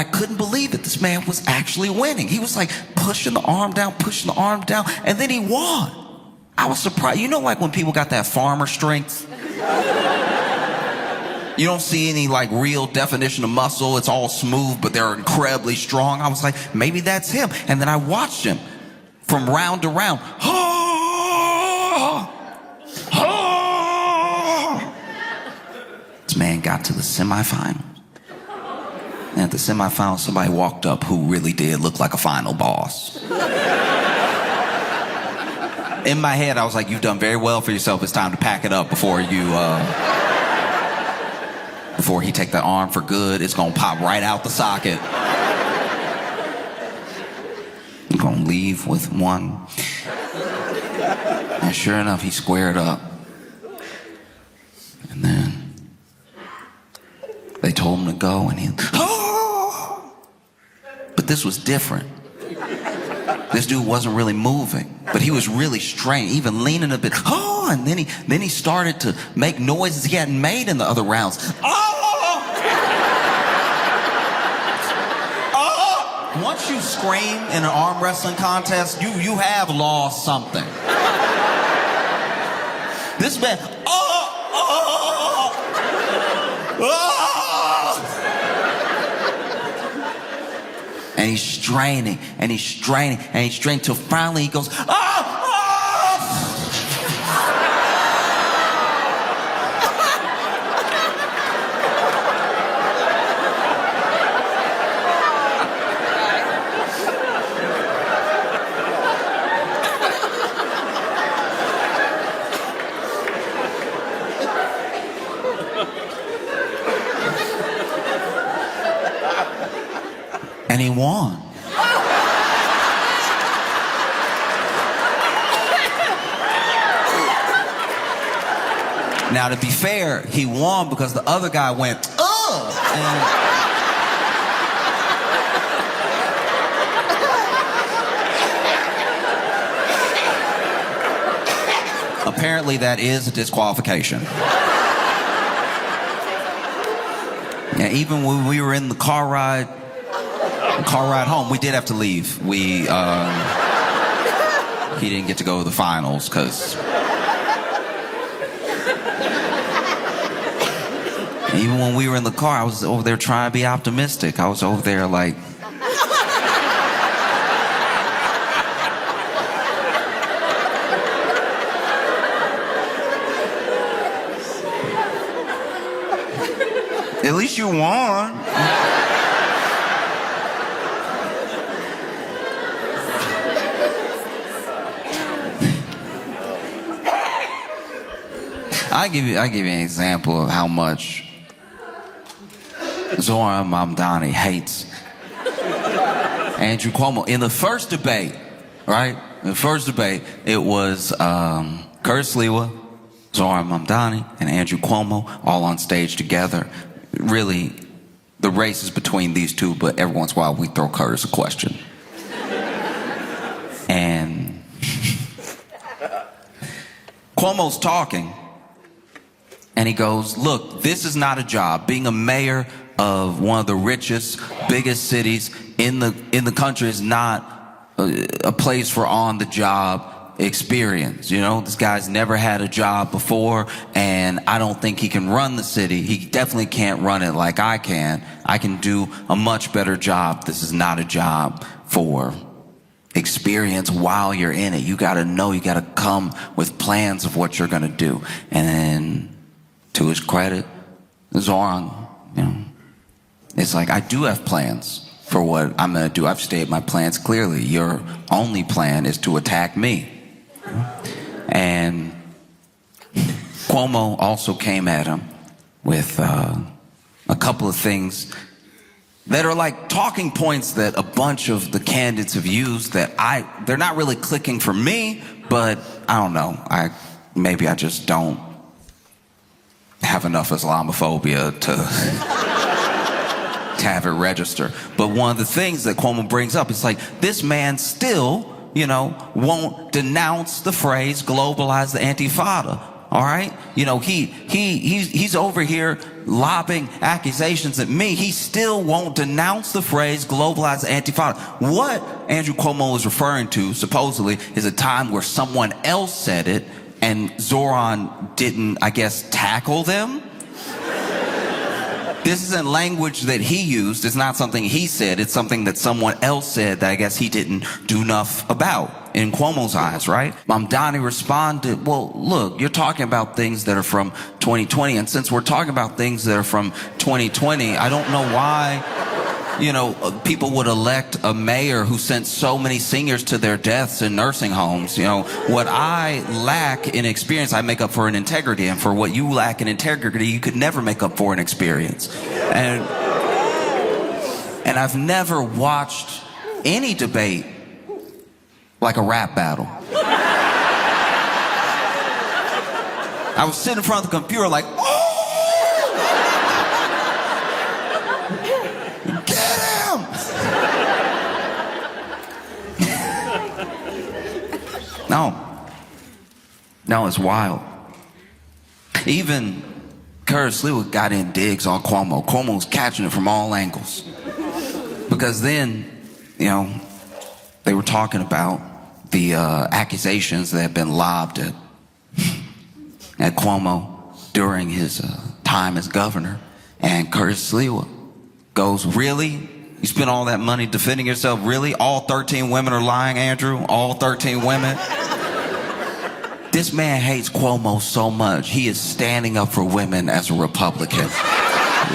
I couldn't believe it. This man was actually winning. He was like pushing the arm down, and then he won. I was surprised. You know, like when people got that farmer strength? You don't see any like real definition of muscle. It's all smooth, but they're incredibly strong. I was like, maybe that's him. And then I watched him from round to round. This man got to the semifinals. And at the semifinals, somebody walked up who really did look like a final boss. In my head, I was like, you've done very well for yourself. It's time to pack it up before he take that arm for good. It's gonna pop right out the socket. You're gonna leave with one. And sure enough, he squared up. And then they told him to go, and he, But this was different. This dude wasn't really moving, but he was really strained, even leaning a bit. And then he started to make noises he hadn't made in the other rounds. Once you scream in an arm wrestling contest, you have lost something. This man, and he's straining, till finally he goes, and he won. Now, to be fair, he won because the other guy went, and apparently that is a disqualification. Yeah, even when we were in the car ride home, we did have to leave. He didn't get to go to the finals because even when we were in the car, I was over there trying to be optimistic. I was over there like, at least you won. I give you an example of how much Zoran Mamdani hates Andrew Cuomo. In the first debate, right? In the first debate, it was Curtis Lewa, Zoran Mamdani, and Andrew Cuomo all on stage together. Really, the race is between these two, but every once in a while we throw Curtis a question. And Cuomo's talking, and he goes, look, this is not a job. Being a mayor of one of the richest, biggest cities in the country is not a place for on-the-job experience. You know, this guy's never had a job before, and I don't think he can run the city. He definitely can't run it like I can. I can do a much better job. This is not a job for experience while you're in it. You gotta know, you gotta come with plans of what you're gonna do. And then, to his credit, Zoran, you know, it's like, I do have plans for what I'm gonna do. I've stated my plans clearly. Your only plan is to attack me. And Cuomo also came at him with a couple of things that are like talking points that a bunch of the candidates have used that they're not really clicking for me, but I don't know. Maybe I just don't have enough Islamophobia to have it register. But one of the things that Cuomo brings up is like, this man still, you know, won't denounce the phrase globalize the Intifada. All right? You know, he's over here lobbing accusations at me, he still won't denounce the phrase globalized anti-father. What Andrew Cuomo is referring to, supposedly, is a time where someone else said it and Zoran didn't, I guess, tackle them. This isn't language that he used. It's not something he said. It's something that someone else said that I guess he didn't do enough about in Cuomo's eyes, right? Mamdani responded, well, look, you're talking about things that are from 2020. And since we're talking about things that are from 2020, I don't know why, people would elect a mayor who sent so many seniors to their deaths in nursing homes. What I lack in experience, I make up for in integrity. And for what you lack in integrity, you could never make up for in experience. And I've never watched any debate like a rap battle. I was sitting in front of the computer like, oh! Get him! No, it's wild. Even Curtis Lewa got in digs on Cuomo. Cuomo was catching it from all angles. Because then, they were talking about the accusations that had been lobbed at Cuomo during his time as governor. And Curtis Lewa goes, really? You spent all that money defending yourself? Really? All 13 women are lying, Andrew? All 13 women? This man hates Cuomo so much, he is standing up for women as a Republican.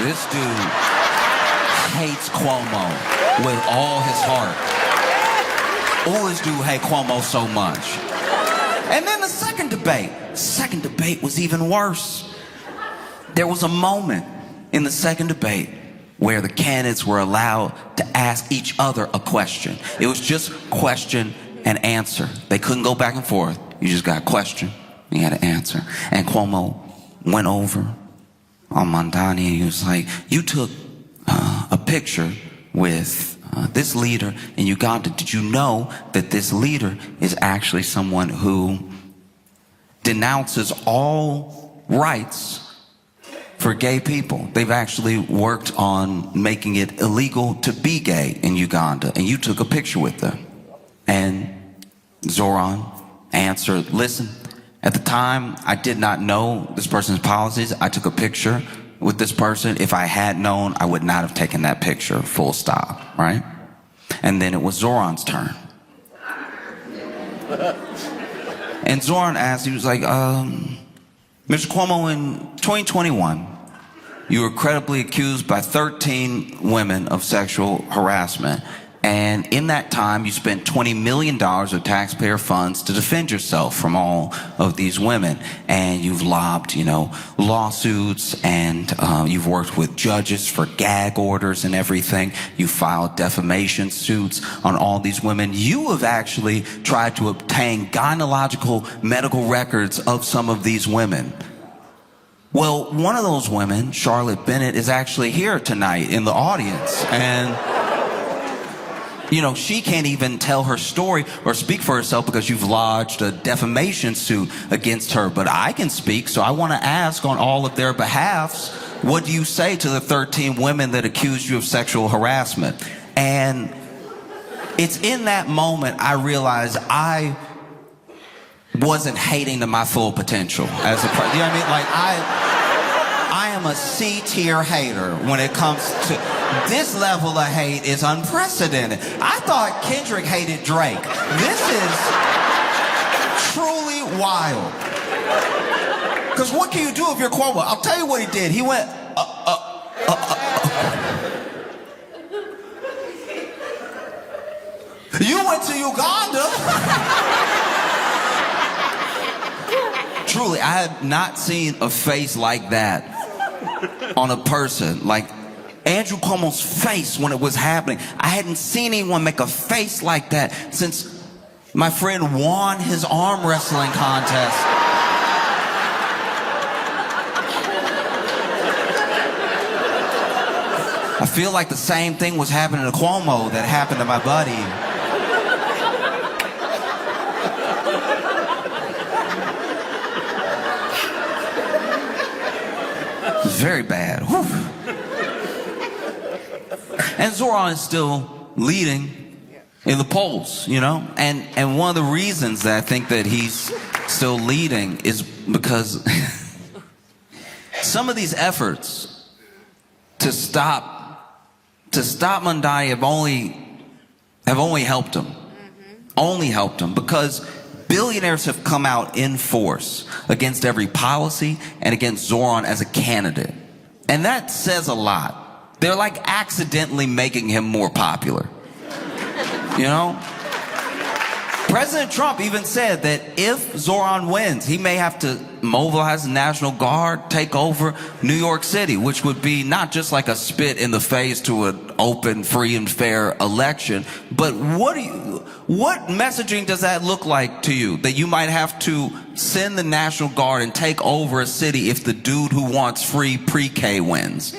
This dude hates Cuomo with all his heart. Always do hate Cuomo so much. And then the second debate was even worse. There was a moment in the second debate where the candidates were allowed to ask each other a question. It was just question and answer. They couldn't go back and forth. You just got a question, you had to answer. And Cuomo went over on Mamdani and he was like, you took a picture with this leader in Uganda. Did you know that this leader is actually someone who denounces all rights for gay people? They've actually worked on making it illegal to be gay in Uganda, and you took a picture with them. And Zoran answered, listen, at the time, I did not know this person's policies. I took a picture with this person. If I had known, I would not have taken that picture, full stop, right? And then it was Zoran's turn. And Zoran asked, he was like, Mr. Cuomo, in 2021, you were credibly accused by 13 women of sexual harassment. And in that time, you spent $20 million of taxpayer funds to defend yourself from all of these women. And you've lobbed, lawsuits, and you've worked with judges for gag orders and everything. You filed defamation suits on all these women. You have actually tried to obtain gynecological medical records of some of these women. Well, one of those women, Charlotte Bennett, is actually here tonight in the audience. And she can't even tell her story or speak for herself because you've lodged a defamation suit against her. But I can speak, so I want to ask on all of their behalfs, what do you say to the 13 women that accused you of sexual harassment? And it's in that moment I realized I wasn't hating to my full potential as a person. You know what I mean? Like, I am a C-tier hater when it comes to this level of hate is unprecedented. I thought Kendrick hated Drake. This is truly wild. Because what can you do if you're Cuomo? I'll tell you what he did. He went, You went to Uganda? Truly, I had not seen a face like that on a person. Like Andrew Cuomo's face when it was happening. I hadn't seen anyone make a face like that since my friend won his arm wrestling contest. I feel like the same thing was happening to Cuomo that happened to my buddy. Very bad. Whew. And Zoran is still leading in the polls, you know? And one of the reasons that I think that he's still leading is because some of these efforts to stop Mondani have only helped him. Only helped him because billionaires have come out in force against every policy and against Zoran as a candidate. And that says a lot. They're like accidentally making him more popular. You know? President Trump even said that if Zoran wins, he may have to mobilize the National Guard, take over New York City, which would be not just like a spit in the face to an open, free, and fair election, but what messaging does that look like to you? That you might have to send the National Guard and take over a city if the dude who wants free pre-K wins?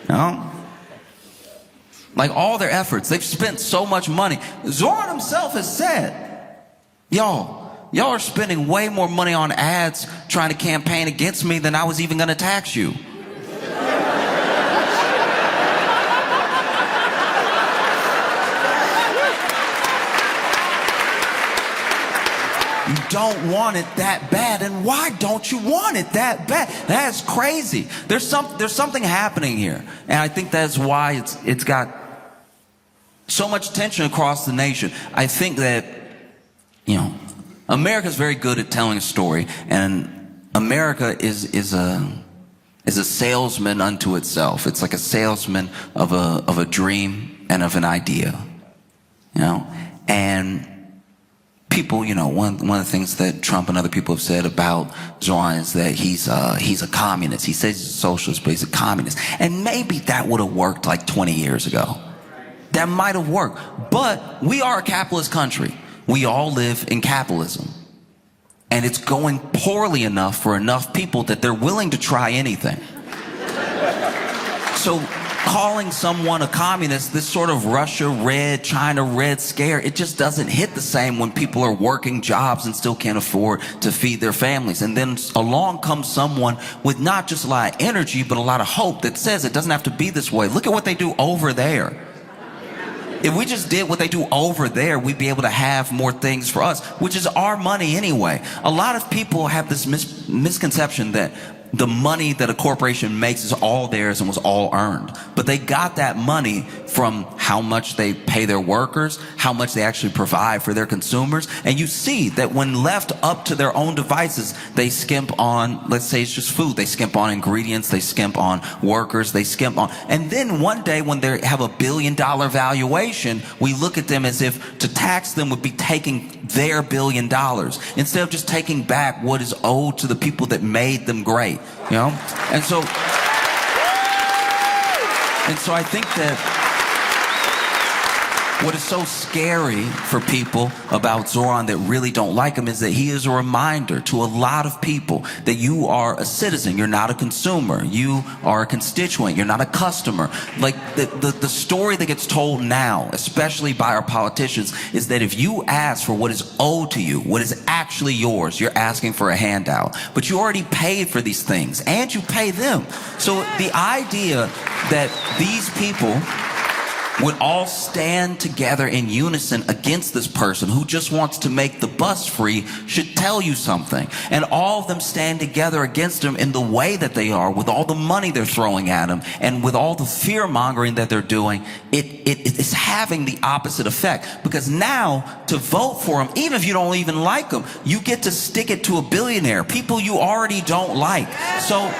No? Like all their efforts, they've spent so much money. Zoran himself has said, y'all are spending way more money on ads trying to campaign against me than I was even going to tax you. You don't want it that bad, and why don't you want it that bad? That's crazy. There's something happening here, and I think that's why it's got so much tension across the nation. I think that, you know, America's very good at telling a story, and America is a salesman unto itself. It's like a salesman of a dream and of an idea, you know. And people, you know, one of the things that Trump and other people have said about Zoran is that he's a communist. He says he's a socialist, but he's a communist. And maybe that would have worked like 20 years ago. That might have worked. But we are a capitalist country. We all live in capitalism. And it's going poorly enough for enough people that they're willing to try anything. So calling someone a communist, this sort of Russia red, China red scare, it just doesn't hit the same when people are working jobs and still can't afford to feed their families. And then along comes someone with not just a lot of energy, but a lot of hope that says it doesn't have to be this way. Look at what they do over there. If we just did what they do over there, we'd be able to have more things for us, which is our money anyway. A lot of people have this misconception that the money that a corporation makes is all theirs and was all earned. But they got that money from how much they pay their workers, how much they actually provide for their consumers. And you see that when left up to their own devices, they skimp on, let's say it's just food, they skimp on ingredients, they skimp on workers, they skimp on. And then one day when they have $1 billion valuation, we look at them as if to tax them would be taking their $1 billion instead of just taking back what is owed to the people that made them great. You know? And so I think that what is so scary for people about Zoran that really don't like him is that he is a reminder to a lot of people that you are a citizen, you're not a consumer, you are a constituent, you're not a customer. Like the story that gets told now, especially by our politicians, is that if you ask for what is owed to you, what is actually yours, you're asking for a handout. But you already paid for these things, and you pay them. So the idea that these people would all stand together in unison against this person who just wants to make the bus free should tell you something. And all of them stand together against him in the way that they are, with all the money they're throwing at him, and with all the fear mongering that they're doing, it is having the opposite effect. Because now, to vote for him, even if you don't even like him, you get to stick it to a billionaire, people you already don't like. So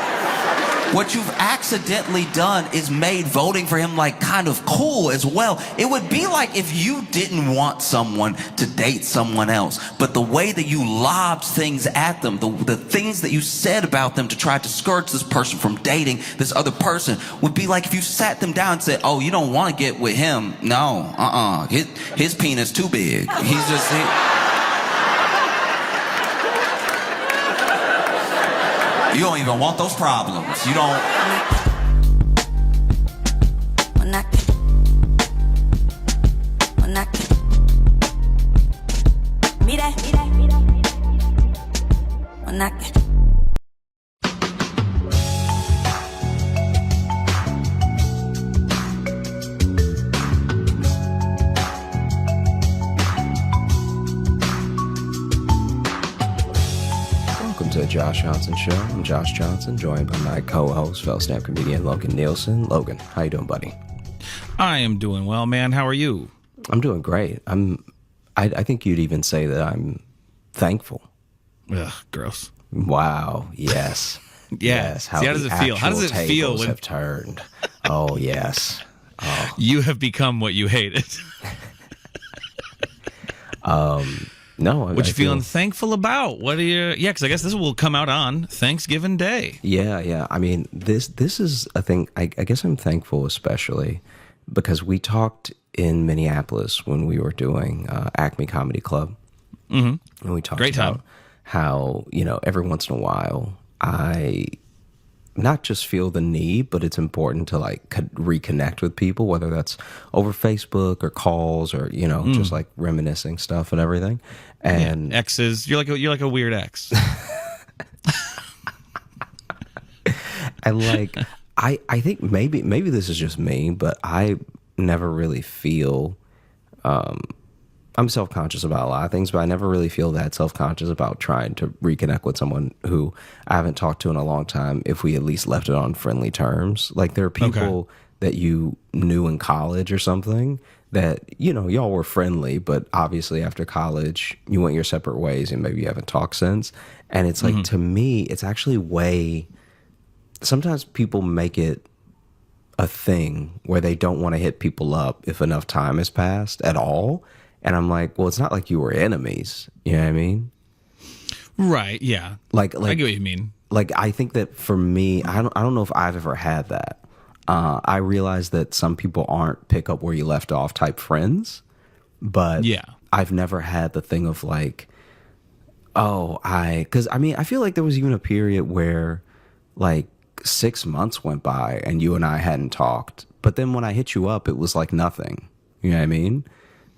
what you've accidentally done is made voting for him like kind of cool as well. It would be like if you didn't want someone to date someone else, but the way that you lobbed things at them, the things that you said about them to try to discourage this person from dating this other person would be like if you sat them down and said, oh, you don't want to get with him. No, his penis too big. He's just... You don't even want those problems. You don't. Mira. welcome to the Josh Johnson Show. I'm Josh Johnson, joined by my co-host, fellow stand-up comedian Logan Nielsen. Logan, how you doing, buddy? I am doing well, man. How are you? I'm doing great. I think you'd even say that I'm thankful. Ugh, gross. Wow. Yes. Yeah. Yes. See, how does it feel? How does it feel when have turned? Oh, yes. Oh. You have become what you hated? No. What you feeling thankful about? What are you? Yeah, because I guess this will come out on Thanksgiving Day. Yeah. I mean, this is a thing. I guess I'm thankful, especially because we talked in Minneapolis when we were doing Acme Comedy Club, and we talked about how every once in a while I not just feel the need, but it's important to like reconnect with people, whether that's over Facebook or calls or just like reminiscing stuff and everything. And exes, you're like a weird ex. And like I think maybe this is just me, but I never really feel I'm self-conscious about a lot of things, but I never really feel that self-conscious about trying to reconnect with someone who I haven't talked to in a long time if we at least left it on friendly terms. Like there are people that you knew in college or something that, y'all were friendly, but obviously after college you went your separate ways and maybe you haven't talked since. And it's like, to me, it's actually sometimes people make it a thing where they don't want to hit people up if enough time has passed at all. And I'm like, well, it's not like you were enemies. You know what I mean? Right. Yeah. Like I get what you mean. Like, I think that for me, I don't know if I've ever had that. I realize that some people aren't pick up where you left off type friends, but I've never had the thing of like, because I feel like there was even a period where like 6 months went by and you and I hadn't talked. But then when I hit you up, it was like nothing. You know what I mean?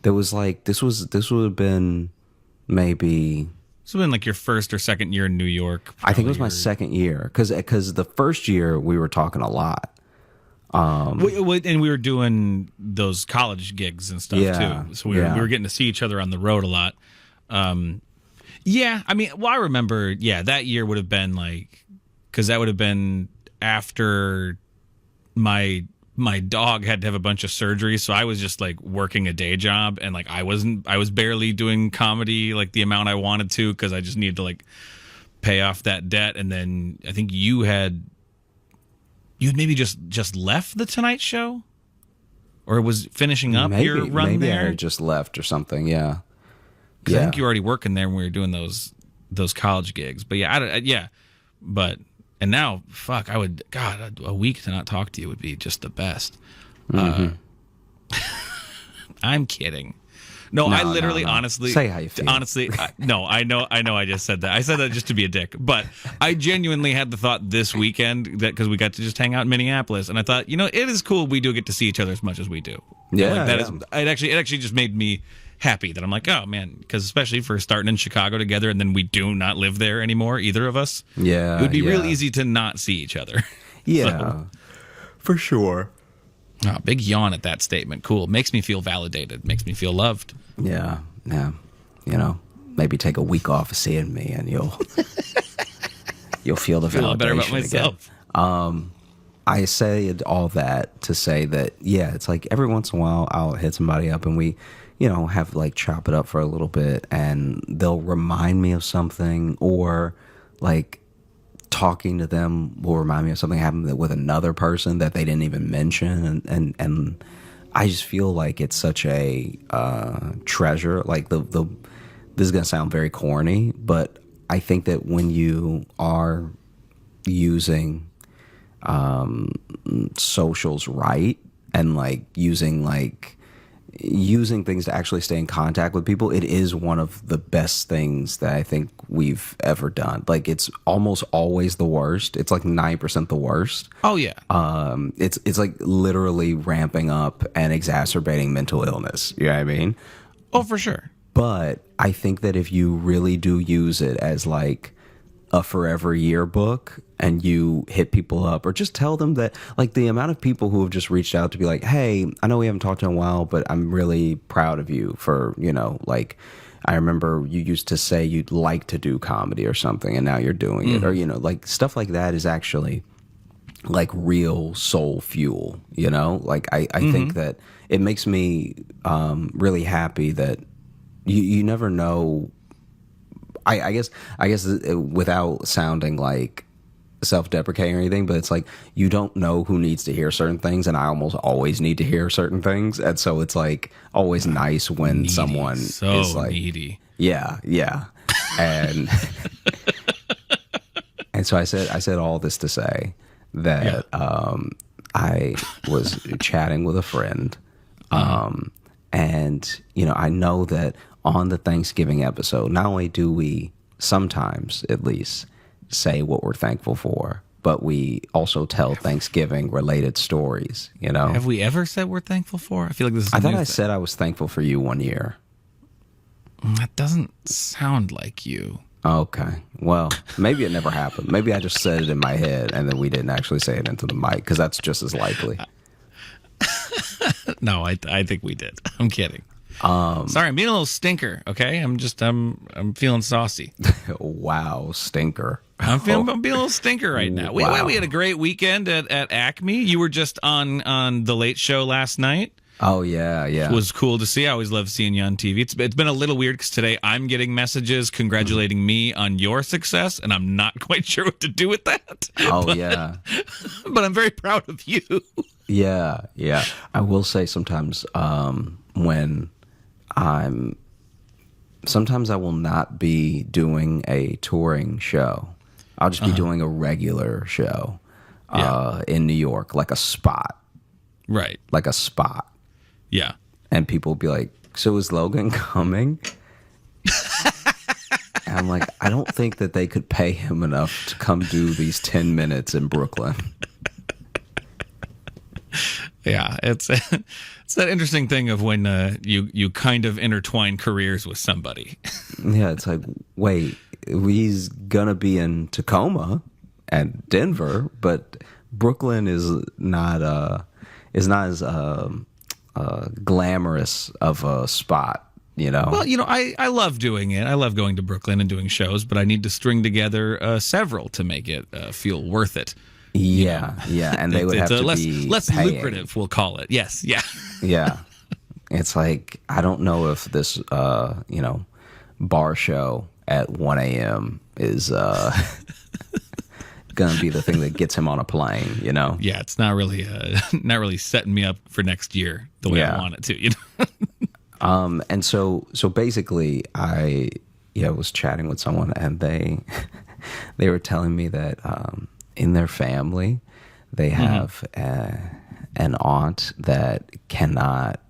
There was like, this would have been maybe... This would have been like your first or second year in New York. I think it was my second year. Because the first year we were talking a lot. And we were doing those college gigs and stuff too. So we were getting to see each other on the road a lot. I mean, I remember, that year would have been like... Because that would have been after my dog had to have a bunch of surgery, so I was just like working a day job, and like I was barely doing comedy like the amount I wanted to because I just needed to like pay off that debt. And then I think you had maybe just left the Tonight Show, or was finishing up your run maybe there. I had just left or something. Yeah. I think you were already working there when we were doing those college gigs. But but. And now, fuck, a week to not talk to you would be just the best. I'm kidding. No, I literally, honestly... Say how you feel. Honestly, I know I just said that. I said that just to be a dick. But I genuinely had the thought this weekend, that because we got to just hang out in Minneapolis, and I thought, it is cool we do get to see each other as much as we do. Yeah. It actually just made me happy that I'm like, oh man, because especially for starting in Chicago together and then we do not live there anymore, either of us. Yeah, it would be real easy to not see each other. Yeah, for sure. Oh, big yawn at that statement. Cool. Makes me feel validated. Makes me feel loved. Yeah. Maybe take a week off of seeing me, and you'll feel the validation better about myself. Again. I say all that to say that it's like every once in a while I'll hit somebody up and we have like chop it up for a little bit, and they'll remind me of something, or like talking to them will remind me of something happened with another person that they didn't even mention, and I just feel like it's such a treasure. Like this is gonna sound very corny, but I think that when you are using socials right, and like using things to actually stay in contact with people, it is one of the best things that I think we've ever done. Like, it's almost always the worst. It's like 9% the worst. Oh yeah. It's like literally ramping up and exacerbating mental illness. You know what I mean? Oh, for sure. But I think that if you really do use it as like a forever yearbook, and you hit people up or just tell them that, like, the amount of people who have just reached out to be like, hey, I know we haven't talked in a while, but I'm really proud of you for, like, I remember you used to say you'd like to do comedy or something, and now you're doing it. Or, like stuff like that is actually like real soul fuel, Like I think that it makes me really happy that you never know. I guess without sounding like self-deprecating or anything, but it's like you don't know who needs to hear certain things, and I almost always need to hear certain things, and so it's like always nice when needy, someone so is like needy. Yeah, and and so I said all this to say that I was chatting with a friend, and I know that on the Thanksgiving episode, not only do we sometimes at least say what we're thankful for, but we also tell Thanksgiving related stories, Have we ever said we're thankful for? I feel like this is I thought I said I was thankful for you one year. That doesn't sound like you. Okay. Well, maybe it never happened. Maybe I just said it in my head and then we didn't actually say it into the mic, because that's just as likely. No, I think we did. I'm kidding. Sorry, I'm being a little stinker. Okay, I'm feeling saucy. Wow, stinker. I'm being a little stinker right now. Wow. We had a great weekend at Acme. You were just on the Late Show last night. Oh yeah. It was cool to see. I always love seeing you on TV. It's been a little weird because today I'm getting messages congratulating me on your success, and I'm not quite sure what to do with that. Yeah. But I'm very proud of you. Yeah. I will say sometimes when sometimes I will not be doing a touring show. I'll just be doing a regular show in New York, like a spot. Right. Like a spot. Yeah. And people will be like, so is Logan coming? And I'm like, I don't think that they could pay him enough to come do these 10 minutes in Brooklyn. Yeah, it's that interesting thing of when you kind of intertwine careers with somebody. Yeah, it's like, wait, he's gonna be in Tacoma and Denver, but Brooklyn is not as glamorous of a spot, Well, I love doing it. I love going to Brooklyn and doing shows, but I need to string together several to make it feel worth it. Yeah, and they would have to less, be less paying. lucrative, we'll call it. Yes, yeah. Yeah. It's like, I don't know if this, bar show at 1 a.m. is going to be the thing that gets him on a plane, Yeah, it's not really setting me up for next year the way I want it to, And so basically I was chatting with someone, and they were telling me that in their family they have an aunt that cannot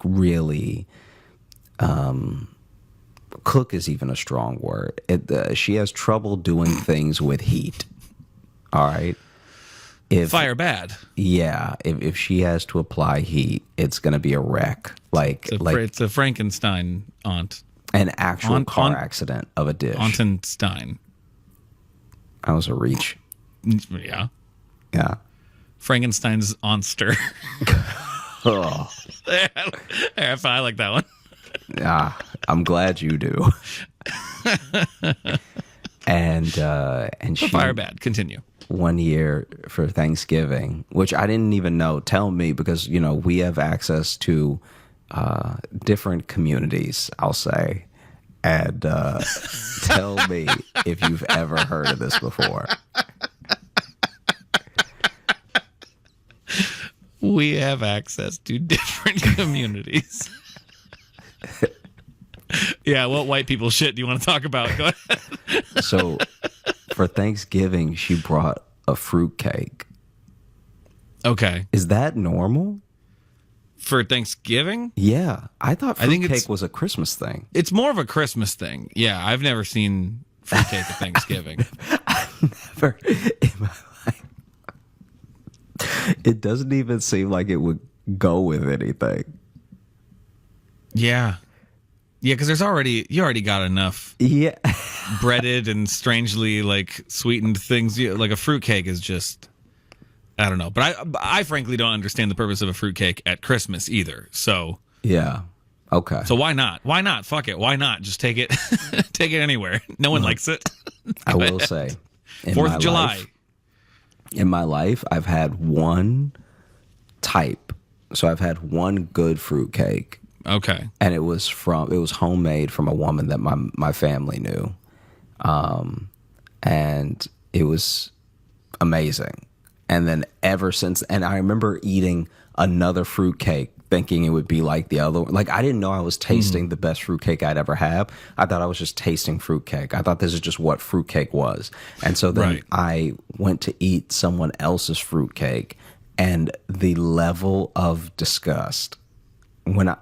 really cook is even a strong word. She has trouble doing things with heat. All right. fire bad. Yeah, if she has to apply heat, it's going to be a wreck. It's a Frankenstein aunt. An actual car accident of a dish. Aunt-Stein. That was a reach. Yeah. Yeah. Frankenstein's Onster. Oh. I like that one. Yeah, I'm glad you do. And she fire bad. Continue. One year for Thanksgiving, which I didn't even know. Tell me, because we have access to different communities, I'll say, and tell me if you've ever heard of this before. We have access to different communities. Yeah, what white people shit do you want to talk about? Go ahead. So for Thanksgiving, she brought a fruitcake. Okay. Is that normal? For Thanksgiving? Yeah. I thought fruitcake was a Christmas thing. It's more of a Christmas thing. Yeah, I've never seen fruitcake at Thanksgiving. I've never in my life. It doesn't even seem like it would go with anything. Yeah. Yeah, because you already got enough breaded and strangely sweetened things. Like a fruitcake is just, I don't know. But I frankly don't understand the purpose of a fruitcake at Christmas either. So yeah, Okay. So why not? Why not? Fuck it. Why not? Just take it. Take it anywhere. No one likes it. I will say, 4th of July. In my life, I've had one type. So I've had one good fruitcake. Okay. And it was homemade from a woman that my family knew. And it was amazing. And then ever since, and I remember eating another fruitcake thinking it would be like the other one. Like, I didn't know I was tasting the best fruitcake I'd ever had. I thought I was just tasting fruitcake. I thought this is just what fruitcake was. And so then I went to eat someone else's fruitcake, and the level of disgust when I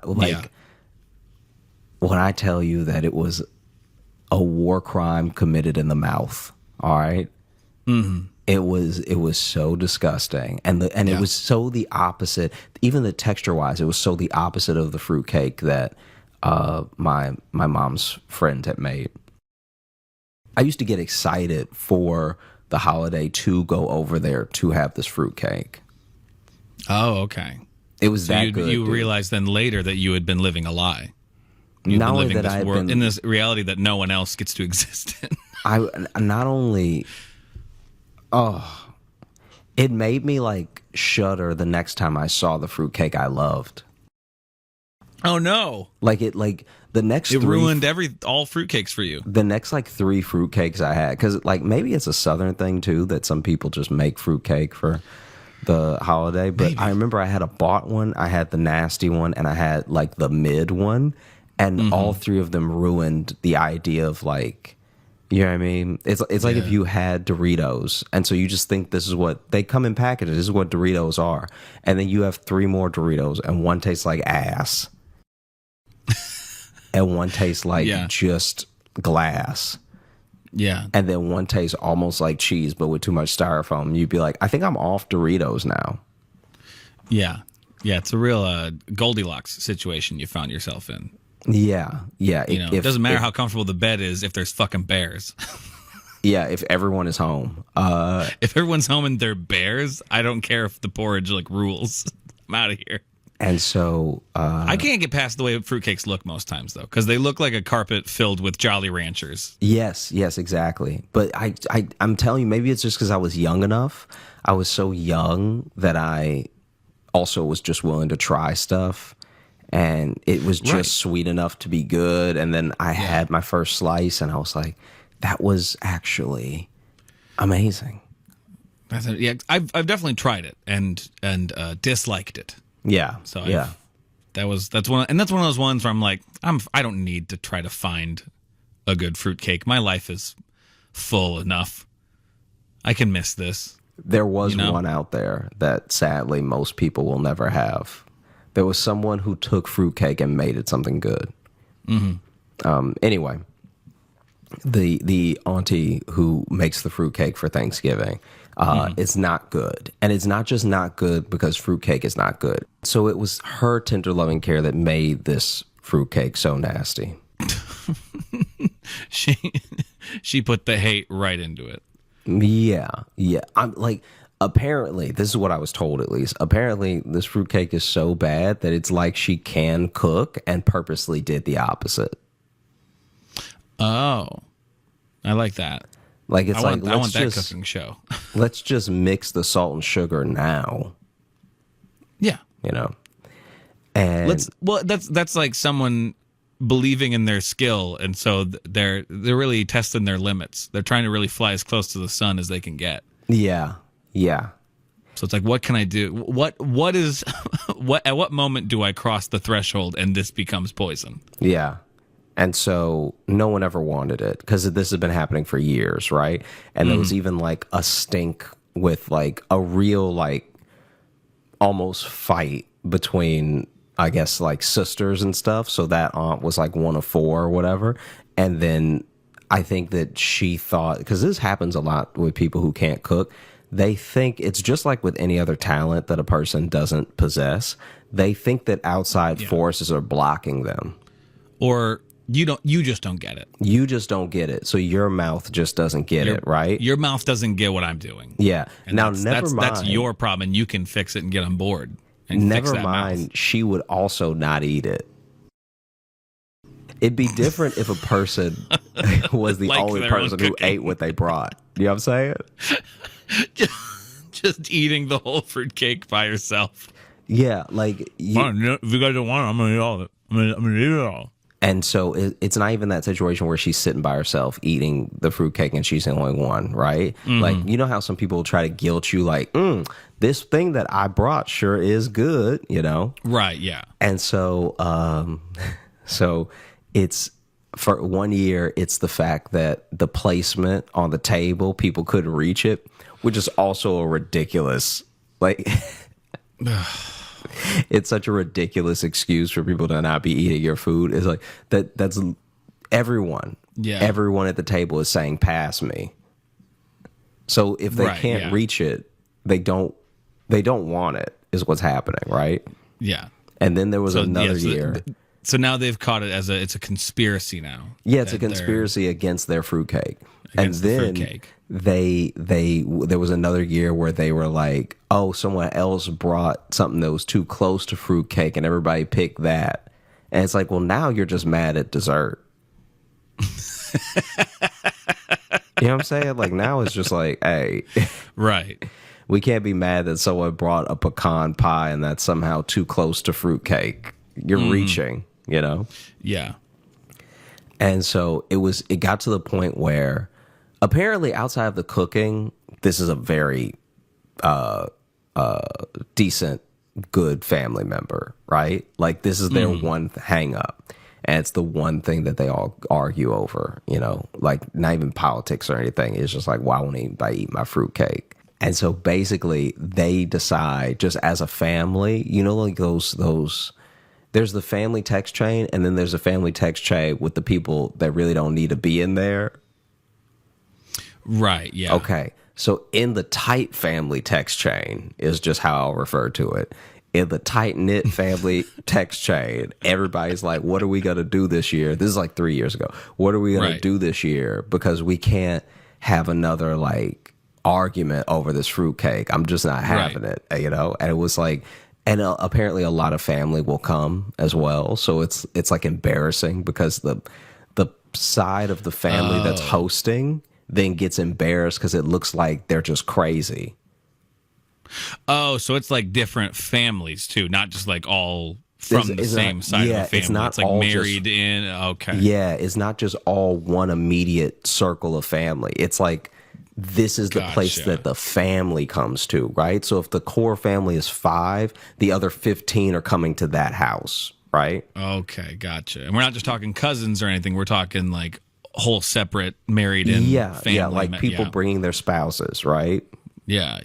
tell you that it was a war crime committed in the mouth. All right. Mm-hmm. It was so disgusting, and it was so the opposite. Even the texture wise, it was so the opposite of the fruitcake that my mom's friend had made. I used to get excited for the holiday to go over there to have this fruitcake. Oh, okay. It was so that good. You realized then later that you had been living a lie. You'd not been only living that I had been in this reality that no one else gets to exist in. I not only. Oh, it made me like shudder the next time I saw the fruitcake I loved. Oh no! Like the next. It ruined all fruitcakes for you. The next like 3 fruitcakes I had, because like maybe it's a Southern thing too that some people just make fruitcake for the holiday. But maybe. I remember I had a bought one, I had the nasty one, and I had like the mid one, and all 3 of them ruined the idea of like. You know what I mean? It's like if you had Doritos, and so you just think this is what they come in packages. This is what Doritos are, and then you have 3 more Doritos, and one tastes like ass, and one tastes like just glass. Yeah, and then one tastes almost like cheese, but with too much styrofoam. You'd be like, I think I'm off Doritos now. Yeah, it's a real Goldilocks situation you found yourself in. Yeah. It doesn't matter how comfortable the bed is if there's fucking bears. Yeah, if everyone is home. If everyone's home and they're bears, I don't care if the porridge like rules. I'm out of here. And so I can't get past the way fruitcakes look most times though, because they look like a carpet filled with Jolly Ranchers. Yes, exactly. But I'm telling you, maybe it's just because I was young enough. I was so young that I also was just willing to try stuff. And it was just sweet enough to be good. And then I had my first slice, and I was like, that was actually amazing. I've definitely tried it and disliked it. Yeah. So that's one of those ones where I'm like, I don't need to try to find a good fruitcake. My life is full enough. I can miss this. There was one out there that sadly most people will never have. There was someone who took fruitcake and made it something good. Mm-hmm. Anyway, the auntie who makes the fruitcake for Thanksgiving is not good. And it's not just not good because fruitcake is not good. So it was her tender loving care that made this fruitcake so nasty. She put the hate right into it. Yeah. I'm like... Apparently, this is what I was told at least. Apparently, this fruitcake is so bad that it's like she can cook and purposely did the opposite. Oh, I like that. Like it's I want that cooking show. Let's just mix the salt and sugar now. Yeah, and that's like someone believing in their skill, and so they're really testing their limits. They're trying to really fly as close to the sun as they can get. Yeah. So it's like, what can I do? What at what moment do I cross the threshold and this becomes poison? Yeah. And so no one ever wanted it because this has been happening for years, right? And there was even like a stink with like a real like almost fight between, I guess, like sisters and stuff. So that aunt was like one of 4 or whatever. And then I think that she thought, because this happens a lot with people who can't cook, they think it's just like with any other talent that a person doesn't possess. They think that outside forces are blocking them. Or you just don't get it. You just don't get it. So your mouth just doesn't get it, right? Your mouth doesn't get what I'm doing. Yeah. And now, never mind. That's your problem, and you can fix it and get on board. Never mind, she would also not eat it. It'd be different if a person was the Like only their own person who cooking. ate what they brought. You know what I'm saying? Just eating the whole fruitcake by yourself. Yeah, like If you guys don't want it, I'm gonna eat all of it. I'm gonna eat it all. and so it's not even that situation where she's sitting by herself eating the fruitcake and she's the only one, right? Like, you know how some people try to guilt you, like, this thing that I brought sure is good, you know? Right, yeah. And so, so it's for 1 year, it's the fact that the placement on the table, people couldn't reach it, which is also a ridiculous, like, it's such a ridiculous excuse for people to not be eating your food. It's like that's everyone. Yeah. Everyone at the table is saying, pass me. So if they Right, can't yeah. reach it, they don't want it, is what's happening, right? Yeah. And then there was another yeah, year. So now they've caught it as it's a conspiracy now. Yeah, it's a that they're- conspiracy against their fruitcake. And Against the then fruitcake. there was another year where they were like, oh, someone else brought something that was too close to fruitcake and everybody picked that. And it's like, well, now you're just mad at dessert. You know what I'm saying? Like, now it's just like, hey, Right. we can't be mad that someone brought a pecan pie and that's somehow too close to fruitcake. You're reaching, you know? Yeah. And so it got to the point where apparently outside of the cooking, this is a very decent, good family member, right? Like, this is their one hang up. And it's the one thing that they all argue over, you know, like not even politics or anything. It's just like, why won't anybody eat my fruitcake? And so basically they decide just as a family, you know, like those there's the family text chain and then there's a family text chain with the people that really don't need to be in there. Right. Yeah. Okay. So in the tight family text chain is just how I'll refer to it. In the tight knit family text chain, everybody's like, what are we going to do this year? This is like 3 years ago. What are we going to Right. do this year? Because we can't have another like argument over this fruitcake. I'm just not having it, you know? And it was like, and apparently a lot of family will come as well. So it's like embarrassing because the side of the family that's hosting then gets embarrassed because it looks like they're just crazy. Oh, so it's like different families too, not just like all from the It's same not- side yeah, of the family. it's not It's like all just- married in. Okay. Yeah, it's not just all one immediate circle of family. It's like this is the place Gotcha. that the family comes to, right? So if the core family is 5, the other 15 are coming to that house, right? Okay, gotcha. And we're not just talking cousins or anything. We're talking like whole separate married in. Yeah, family. yeah, like people yeah. bringing their spouses, right? Yeah.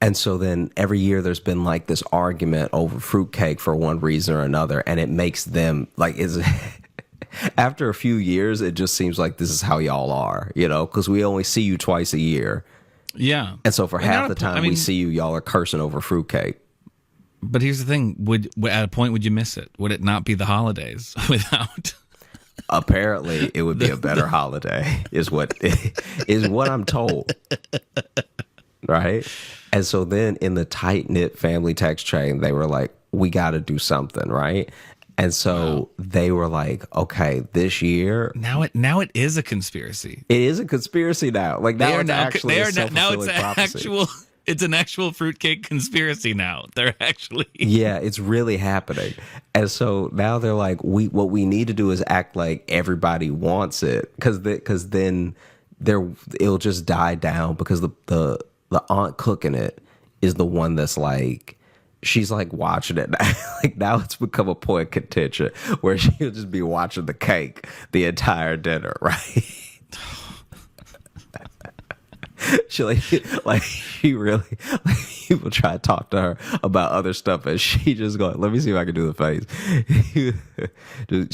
And so then every year there's been like this argument over fruitcake for one reason or another, and it makes them like is after a few years it just seems like this is how y'all are, you know, because we only see you twice a year, Yeah. and so for And half at the a po- time I we mean- see you, y'all are cursing over fruitcake. But here's the thing: at a point would you miss it? Would it not be the holidays without? Apparently, it would be a better holiday, is what I'm told. Right? And so then in the tight knit family text chain, they were like, we got to do something, right? And so they were like, okay, this year Now it is a conspiracy. it is a conspiracy now. Like now it's actually a now it's self-fulfilling an prophecy. actual it's an actual fruitcake conspiracy now. They're actually Yeah, it's really happening. And so now they're like, what we need to do is act like everybody wants it, because then it'll just die down, because the aunt cooking it is the one that's like, she's like watching it now. Like now it's become a point of contention where she'll just be watching the cake the entire dinner, right? She she really, like, people try to talk to her about other stuff and she just going, let me see if I can do the face.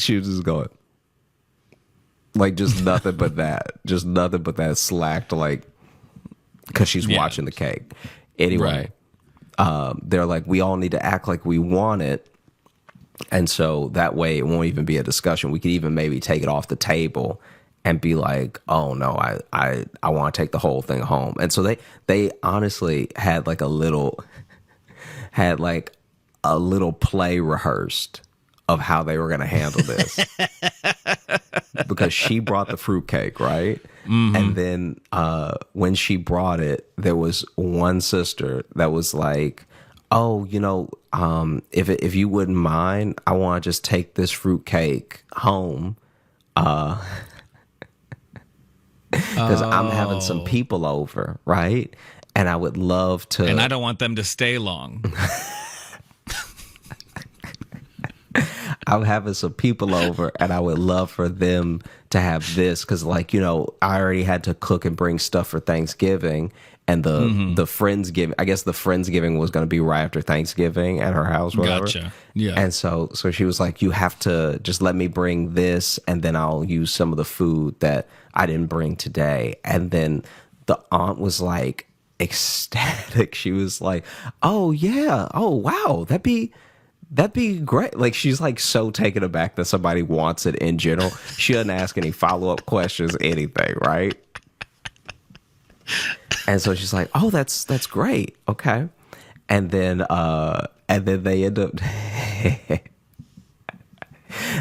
She was just going like just nothing but that slacked, like, because she's watching the cake anyway. They're like, we all need to act like we want it, and so that way it won't even be a discussion. We could even maybe take it off the table and be like, oh no, I want to take the whole thing home. And so they honestly had like a little play rehearsed of how they were going to handle this. Because she brought the fruitcake, right? Mm-hmm. And then when she brought it, there was one sister that was like, oh, if you wouldn't mind, I want to just take this fruitcake home. Because I'm having some people over, right? And I would love to. And I don't want them to stay long. I'm having some people over, and I would love for them to have this because, I already had to cook and bring stuff for Thanksgiving, and the Friendsgiving. I guess the Friendsgiving was going to be right after Thanksgiving at her house, whatever. Gotcha. Yeah. And so she was like, "You have to just let me bring this, and then I'll use some of the food that I didn't bring today." And then the aunt was like ecstatic. She was like, "Oh yeah, oh wow, that'd be great." Like, she's like so taken aback that somebody wants it in general. She doesn't ask any follow-up questions, anything, right? And so she's like, "Oh, that's great. Okay." And then they end up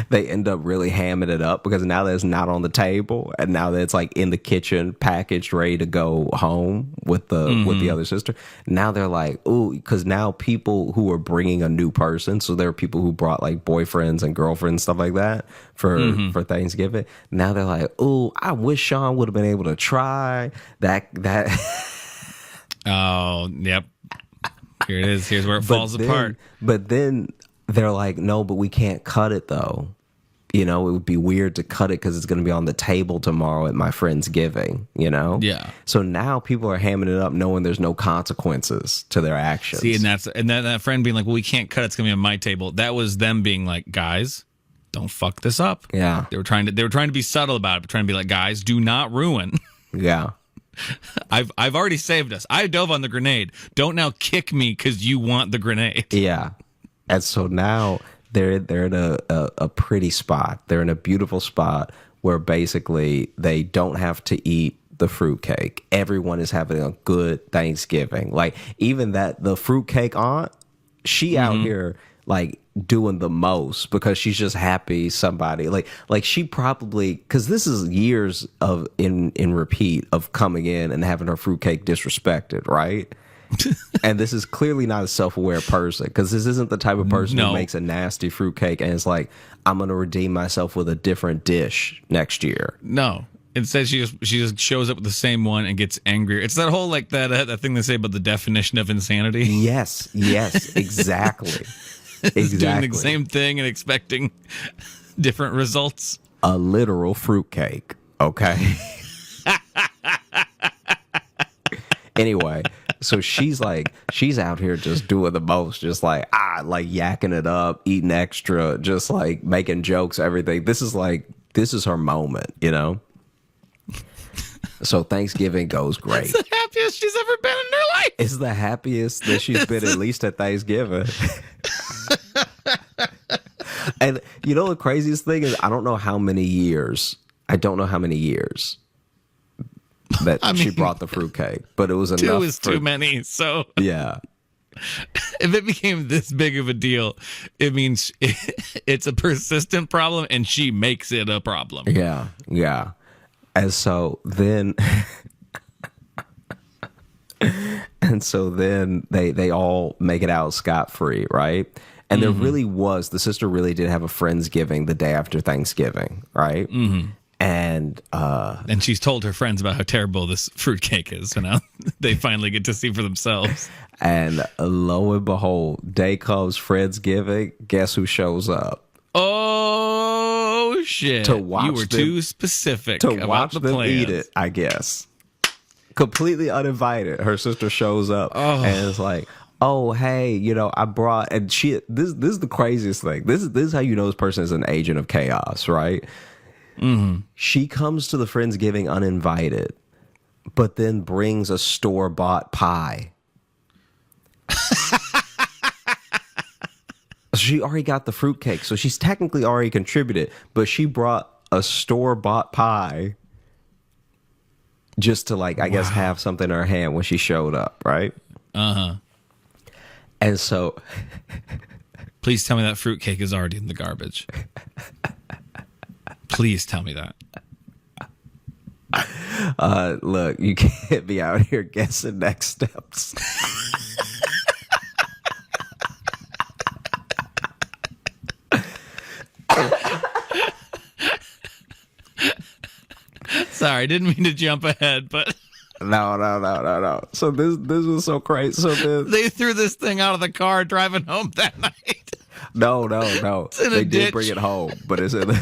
they end up really hamming it up because now that it's not on the table and now that it's like in the kitchen, packaged, ready to go home with the other sister. Now they're like, ooh, because now people who are bringing a new person, so there are people who brought like boyfriends and girlfriends, stuff like that for Thanksgiving. Now they're like, ooh, I wish Sean would have been able to try that. Oh, yep. Here it is. Here's where it falls apart. But then they're like, no, but we can't cut it though. It would be weird to cut it because it's going to be on the table tomorrow at my Friendsgiving, Yeah. So now people are hamming it up knowing there's no consequences to their actions. See, and that friend being like, well, we can't cut it. It's going to be on my table. That was them being like, guys, don't fuck this up. Yeah. They were trying to be subtle about it, but trying to be like, guys, do not ruin. Yeah. I've already saved us. I dove on the grenade. Don't now kick me because you want the grenade. Yeah. And so now they're in a pretty spot. They're in a beautiful spot where basically they don't have to eat the fruitcake. Everyone is having a good Thanksgiving. Like, even the fruitcake aunt, she out here like doing the most because she's just happy somebody like she probably, because this is years of in repeat of coming in and having her fruitcake disrespected, right? And this is clearly not a self-aware person because this isn't the type of person who makes a nasty fruitcake and is like, I'm going to redeem myself with a different dish next year. No. Instead, she just shows up with the same one and gets angrier. It's that whole like that thing they say about the definition of insanity. Yes, exactly. Doing the same thing and expecting different results. A literal fruitcake, okay? Anyway, so she's out here just doing the most, just like yakking it up, eating extra, just like making jokes, everything. This is her moment, So Thanksgiving goes great. It's the happiest she's ever been in her life. It's the happiest that she's been at least at Thanksgiving. And the craziest thing is I don't know how many years that she brought the fruitcake, but it was enough. 2 is too many, so yeah. If it became this big of a deal, it means it's a persistent problem and she makes it a problem. Yeah. And so then they all make it out scot-free, right? And there really was, the sister really did have a Friendsgiving the day after Thanksgiving, right? Mm-hmm. And she's told her friends about how terrible this fruitcake is, so now they finally get to see for themselves. And lo and behold, day comes Friendsgiving, guess who shows up? Oh, shit. To watch you were too specific to about watch the them plans. eat it, I guess. Completely uninvited. Her sister shows up and is like, oh, hey, I brought, and this is the craziest thing. This is how you know this person is an agent of chaos, right? Mm-hmm. She comes to the Friendsgiving uninvited, but then brings a store-bought pie. She already got the fruitcake, so she's technically already contributed, but she brought a store-bought pie just to, I guess, have something in her hand when she showed up, right? Uh-huh. And so Please tell me that fruitcake is already in the garbage. Please tell me that. Look, you can't be out here guessing next steps. Sorry, didn't mean to jump ahead, but No. So this was so crazy. So they threw this thing out of the car driving home that night. No. They did ditch. bring it home, but it's in.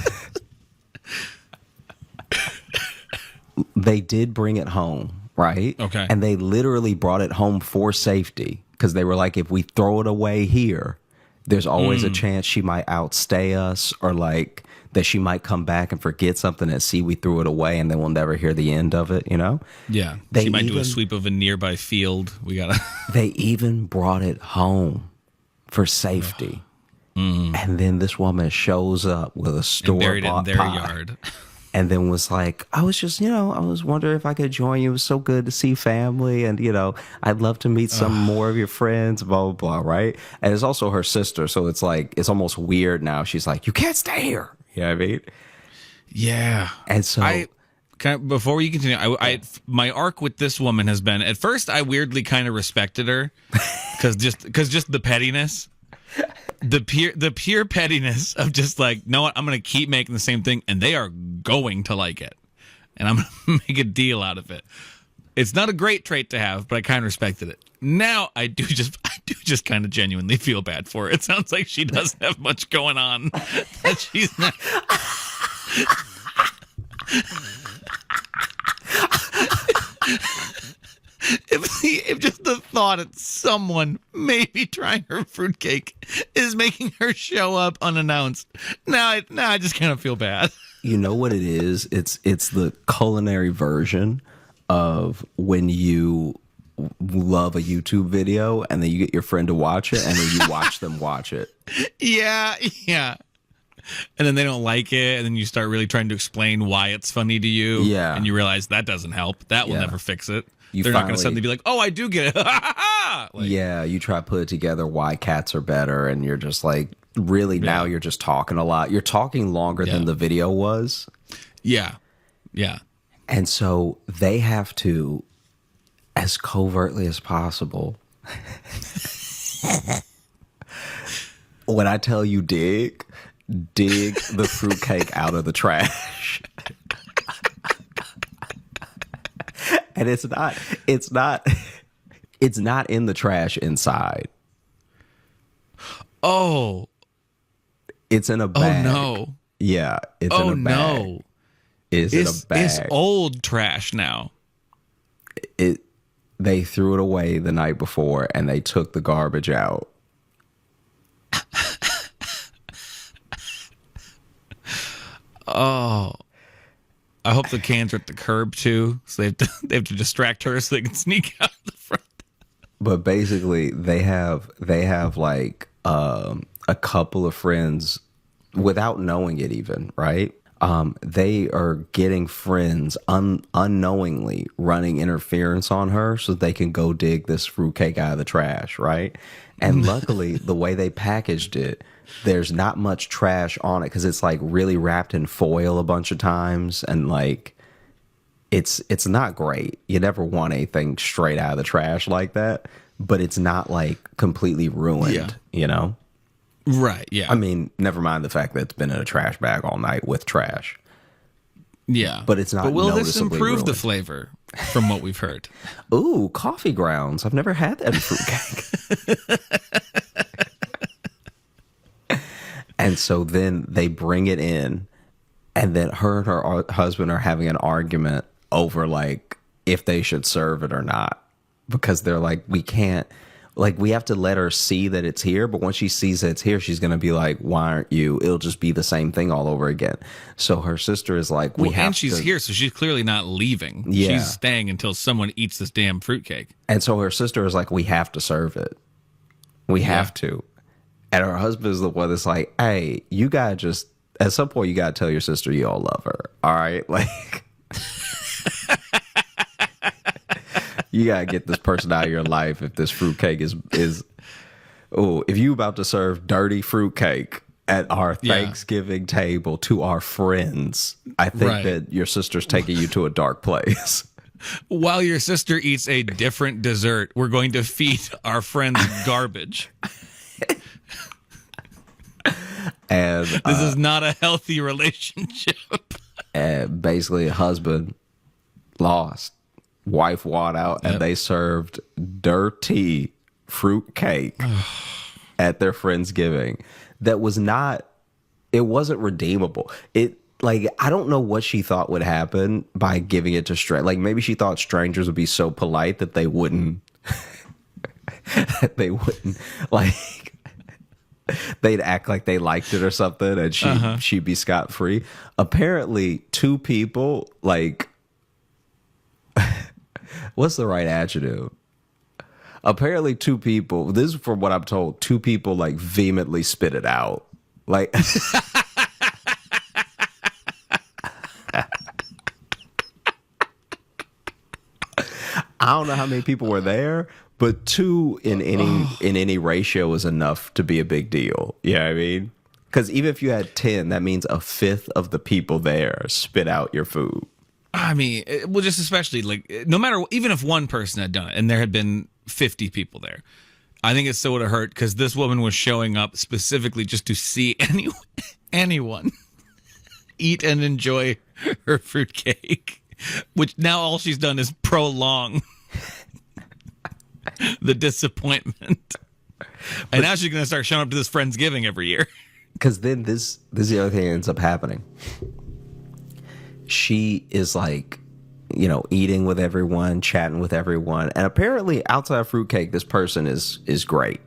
They did bring it home, right? Okay. And they literally brought it home for safety because they were like, if we throw it away here, there's always a chance she might outstay us, or like that she might come back and forget something and see we threw it away, and then we'll never hear the end of it, you know? Yeah. She might do a sweep of a nearby field. We gotta. They even brought it home for safety. And then this woman shows up with a store Buried it in bought their pie, yard. and then was like, I was just, I was wondering if I could join you. It was so good to see family, and I'd love to meet some more of your friends, blah blah blah, right? And it's also her sister, so it's like it's almost weird now. She's like, you can't stay here. You know what I mean? Yeah. And so before you continue, my arc with this woman has been, at first I weirdly kind of respected her because just the pettiness. The pure pettiness of just like, know what, I'm going to keep making the same thing and they are going to like it. And I'm going to make a deal out of it. It's not a great trait to have, but I kind of respected it. Now I do just kind of genuinely feel bad for her. It sounds like she doesn't have much going on. That she's not. If just the thought of someone maybe trying her fruitcake is making her show up unannounced, now I just kind of feel bad. You know what it is? It's the culinary version of when you love a YouTube video and then you get your friend to watch it and then you watch them watch it. Yeah. And then they don't like it, and then you start really trying to explain why it's funny to you. Yeah. And you realize that doesn't help. That will never fix it. They're not going to suddenly be like, oh, I do get it. Yeah, you try to put it together why cats are better, and you're just like, really, now you're just talking a lot. You're talking longer than the video was. Yeah. And so they have to, as covertly as possible, when I tell you dig the fruitcake out of the trash. And it's not in the trash inside. Oh. It's in a bag. Oh no. Yeah, it's in a bag. No. It's in a bag. It's old trash now. They threw it away the night before and they took the garbage out. Oh. I hope the cans are at the curb too, so they have to distract her so they can sneak out the front. But basically, they have like a couple of friends without knowing it even, right? They are getting friends unknowingly running interference on her so they can go dig this fruitcake out of the trash, right? And luckily, the way they packaged it, there's not much trash on it because it's like really wrapped in foil a bunch of times, and like it's not great. You never want anything straight out of the trash like that, but it's not like completely ruined, you know? Right, yeah. I mean, never mind the fact that it's been in a trash bag all night with trash. Yeah. But it's not But will this noticeably improve the ruined. flavor from what we've heard? Ooh, coffee grounds. I've never had that in fruitcake. And so then they bring it in, and then her and her husband are having an argument over like if they should serve it or not, because they're like, we can't, like, we have to let her see that it's here, but once she sees that it's here, she's going to be like, why aren't you? It'll just be the same thing all over again. So her sister is like, and she's here, so she's clearly not leaving. Yeah. She's staying until someone eats this damn fruitcake. And so her sister is like, we have to serve it. We have to. And her husband is the one that's like, hey, you gotta just, at some point, you gotta tell your sister you all love her. All right? Like, you gotta get this person out of your life if this fruitcake is oh, if you about to serve dirty fruitcake at our Thanksgiving table to our friends, I think that your sister's taking you to a dark place. While your sister eats a different dessert, we're going to feed our friends garbage. And this is not a healthy relationship. And basically, a husband lost, wife won out, and they served dirty fruitcake at their Friendsgiving. That was not, it wasn't redeemable. I don't know what she thought would happen by giving it to strangers. Like, maybe she thought strangers would be so polite that they wouldn't, like, they'd act like they liked it or something, and she'd be scot-free. Apparently, two people, like, what's the right adjective? Apparently, two people, this is from what I'm told, two people, like, vehemently spit it out. Like, I don't know how many people were there, but two in any ratio is enough to be a big deal. You know what I mean? Because even if you had 10, that means a fifth of the people there spit out your food. I mean, well, just especially, like, no matter, even if one person had done it and there had been 50 people there, I think it still would have hurt, because this woman was showing up specifically just to see anyone eat and enjoy her fruitcake, which now all she's done is prolong the disappointment. And now she's going to start showing up to this Friendsgiving every year. Because then this is the other thing that ends up happening. She is like, eating with everyone, chatting with everyone. And apparently outside of fruitcake, this person is great,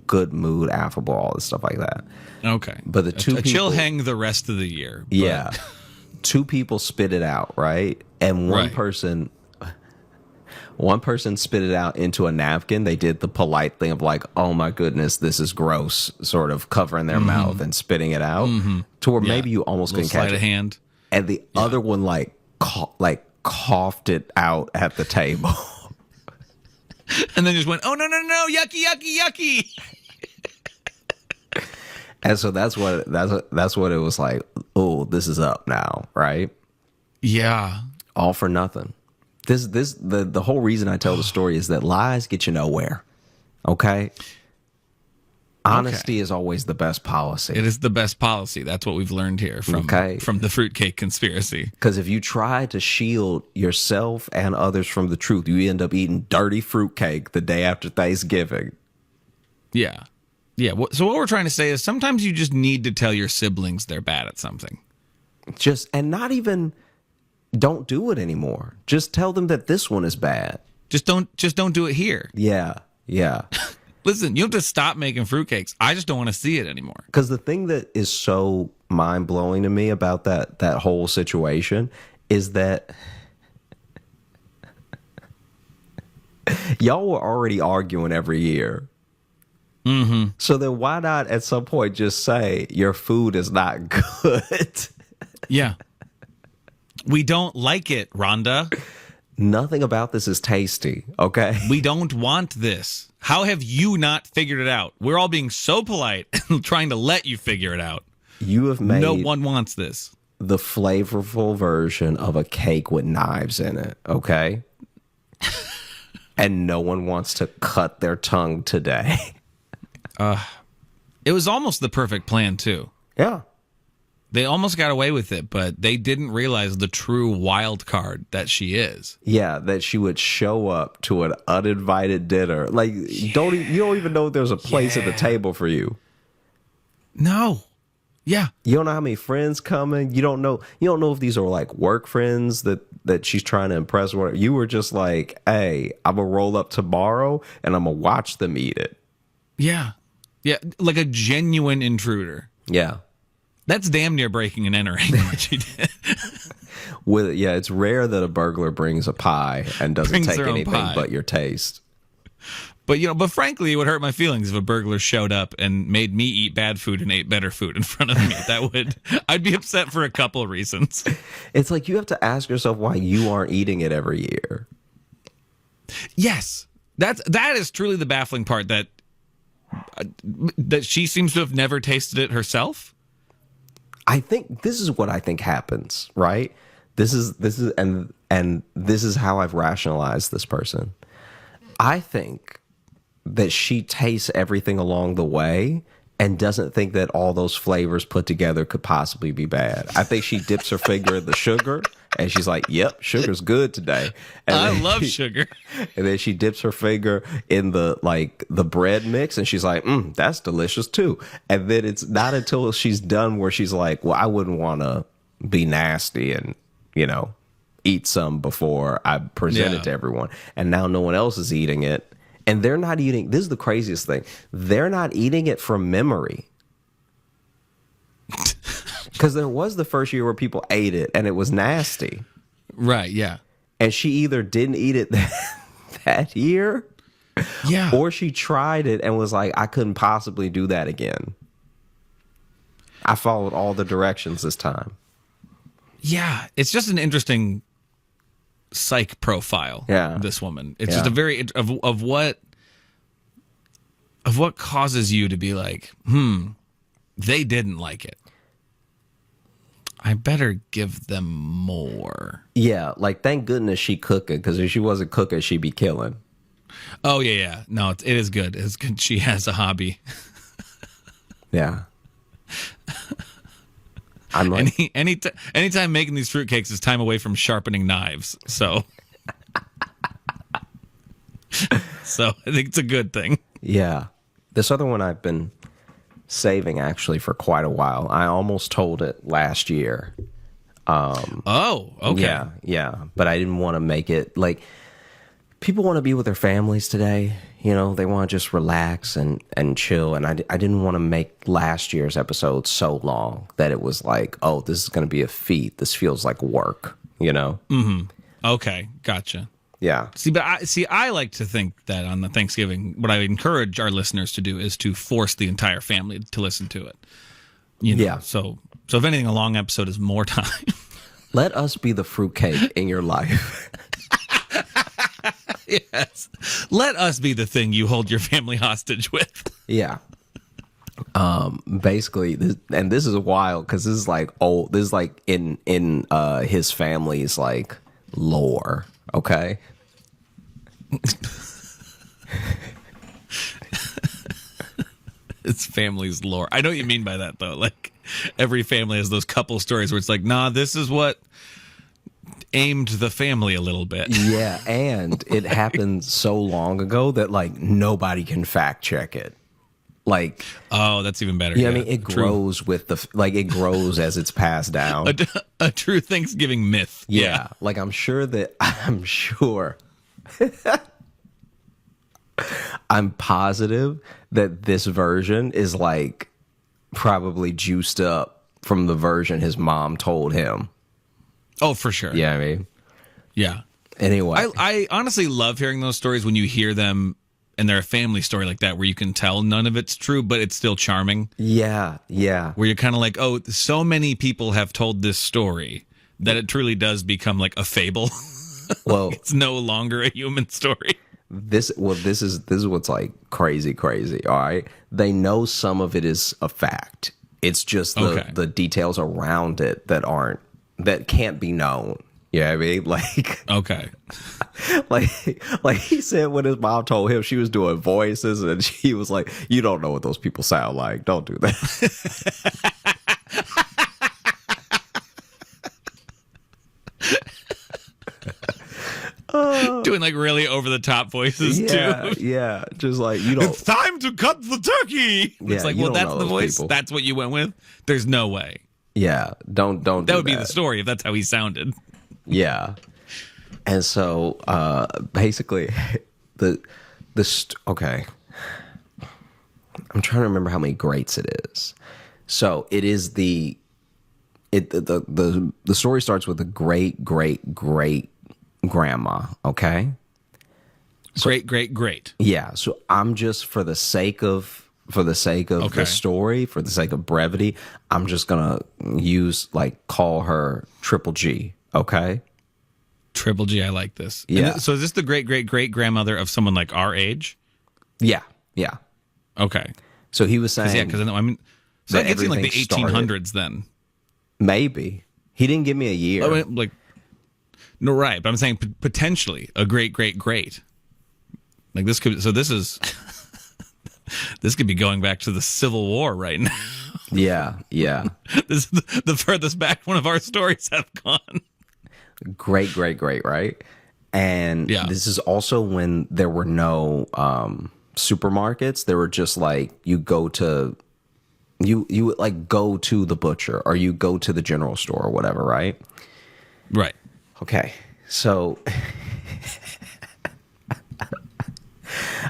good mood, affable, all this stuff like that. Okay. But the two people, chill hang the rest of the year. But. Yeah. Two people spit it out, right? And one person spit it out into a napkin. They did the polite thing of like, oh my goodness, this is gross, sort of covering their mouth and spitting it out to where maybe you almost couldn't catch it. Hand. And the other one coughed it out at the table. And then just went, oh, no, yucky, yucky, yucky. And so that's what it was like. Oh, this is up now, right? Yeah. All for nothing. The whole reason I tell the story is that lies get you nowhere. Okay? Honesty is always the best policy. It is the best policy. That's what we've learned here from the fruitcake conspiracy. Because if you try to shield yourself and others from the truth, you end up eating dirty fruitcake the day after Thanksgiving. Yeah. Yeah. So what we're trying to say is sometimes you just need to tell your siblings they're bad at something. Not even don't do it anymore. Just tell them that this one is bad. Just don't do it here. Yeah. Yeah. Listen, you have to stop making fruitcakes. I just don't want to see it anymore. Because the thing that is so mind-blowing to me about that whole situation is that y'all were already arguing every year. Mm-hmm. So then why not at some point just say your food is not good? Yeah. We don't like it, Rhonda. Nothing about this is tasty, okay? We don't want this. How have you not figured it out? We're all being so polite and trying to let you figure it out. You have made... No one wants this. The flavorful version of a cake with knives in it, okay? And no one wants to cut their tongue today. It was almost the perfect plan, too. Yeah. They almost got away with it, but they didn't realize the true wild card that she is. Yeah, that she would show up to an uninvited dinner. Like, you don't even know if there's a place at the table for you. No. Yeah. You don't know how many friends coming. You don't know if these are like work friends that she's trying to impress. You were just like, hey, I'm going to roll up tomorrow and I'm going to watch them eat it. Yeah. Yeah, like a genuine intruder. Yeah. That's damn near breaking and entering what she did. It's rare that a burglar brings a pie and doesn't take anything but your taste. But but frankly, it would hurt my feelings if a burglar showed up and made me eat bad food and ate better food in front of me. I'd be upset for a couple of reasons. It's like you have to ask yourself why you aren't eating it every year. Yes. That is truly the baffling part, that that she seems to have never tasted it herself. I think this is what I think happens, right? This is and this is how I've rationalized this person. I think that she tastes everything along the way and doesn't think that all those flavors put together could possibly be bad. I think she dips her finger in the sugar and she's like, yep, sugar's good today. And I love sugar. And then she dips her finger in the bread mix and she's like, that's delicious too. And then it's not until she's done where she's like, well, I wouldn't want to be nasty and, eat some before I present it to everyone. And now no one else is eating it. And they're not eating, this is the craziest thing, they're not eating it from memory. Because there was the first year where people ate it and it was nasty. Right, yeah. And she either didn't eat it that year, or she tried it and was like, I couldn't possibly do that again. I followed all the directions this time. Yeah, it's just an interesting psych profile. Yeah, this woman. It's just a very of what causes you to be like, they didn't like it. I better give them more. Yeah, like thank goodness she cooking, because if she wasn't cooking, she'd be killing. Oh yeah. No, it is good. It's good. She has a hobby. Yeah. I'm like, anytime making these fruitcakes is time away from sharpening knives. So I think it's a good thing. Yeah. This other one I've been saving actually for quite a while. I almost told it last year. Oh, okay. Yeah. But I didn't want to make it like people want to be with their families today. They want to just relax and chill. And I didn't want to make last year's episode so long that it was like, oh, this is going to be a feat. This feels like work, Mm-hmm. Okay, gotcha. Yeah. I like to think that on the Thanksgiving, what I encourage our listeners to do is to force the entire family to listen to it. Yeah. So if anything, a long episode is more time. Let us be the fruitcake in your life. Yes. Let us be the thing you hold your family hostage with. Yeah. Basically, this is wild because this is like old. This is like in his family's like lore. Okay. It's family's lore. I know what you mean by that though. Like every family has those couple stories where it's like, nah, this is what aimed the family a little bit. Yeah, and it happened so long ago that like nobody can fact check it. Like, oh, that's even better. Yeah, I mean, it grows with it grows as it's passed down. A true Thanksgiving myth. Yeah, like I'm sure I'm positive that this version is like probably juiced up from the version his mom told him. Oh, for sure. Yeah, I mean, yeah. Anyway, I honestly love hearing those stories when you hear them and they're a family story like that where you can tell none of it's true, but it's still charming. Yeah. Where you're kind of like, oh, so many people have told this story that it truly does become like a fable. Well, it's no longer a human story. This is what's like crazy. All right, they know some of it is a fact. It's just the details around it that can't be known. You know what I mean? Like, okay. like he said when his mom told him she was doing voices and she was like, you don't know what those people sound like. Don't do that. Doing like really over the top voices too. Yeah. Just like, you know, it's time to cut the turkey. Yeah, it's like, well, that's the voice. People. That's what you went with. There's no way. Yeah. Don't that would be the story if that's how he sounded. Yeah. And so basically okay. I'm trying to remember how many greats it is. So it is the story starts with a great grandma, okay? So, great. Yeah. So I'm just for the sake of the story, for the sake of brevity, I'm just gonna call her Triple G, okay? Triple G, I like this. Yeah. So is this the great grandmother of someone like our age? Yeah. Okay. So he was saying, Yeah, because I mean, so that gets in like the everything 1800s then. maybe he didn't give me a year. I mean, like, no, right? But I'm saying potentially a great, great, great. Like this could. So this is. This could be going back to the Civil War right now. Yeah. This is the furthest back one of our stories have gone. Great, right? And this is also when there were no supermarkets. There were just like you would like go to the butcher or you go to the general store or whatever, right? Right. Okay. So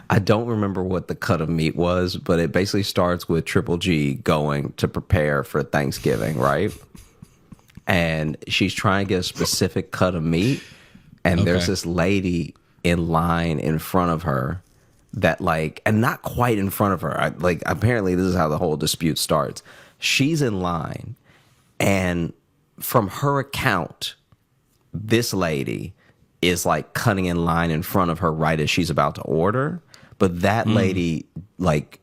I don't remember what the cut of meat was, but it basically starts with Triple G going to prepare for Thanksgiving, right? And she's trying to get a specific cut of meat, and there's this lady in line in front of her that like, and not quite in front of her. Like apparently this is how the whole dispute starts. She's in line, and from her account, this lady is like cutting in line in front of her right as she's about to order. But that lady like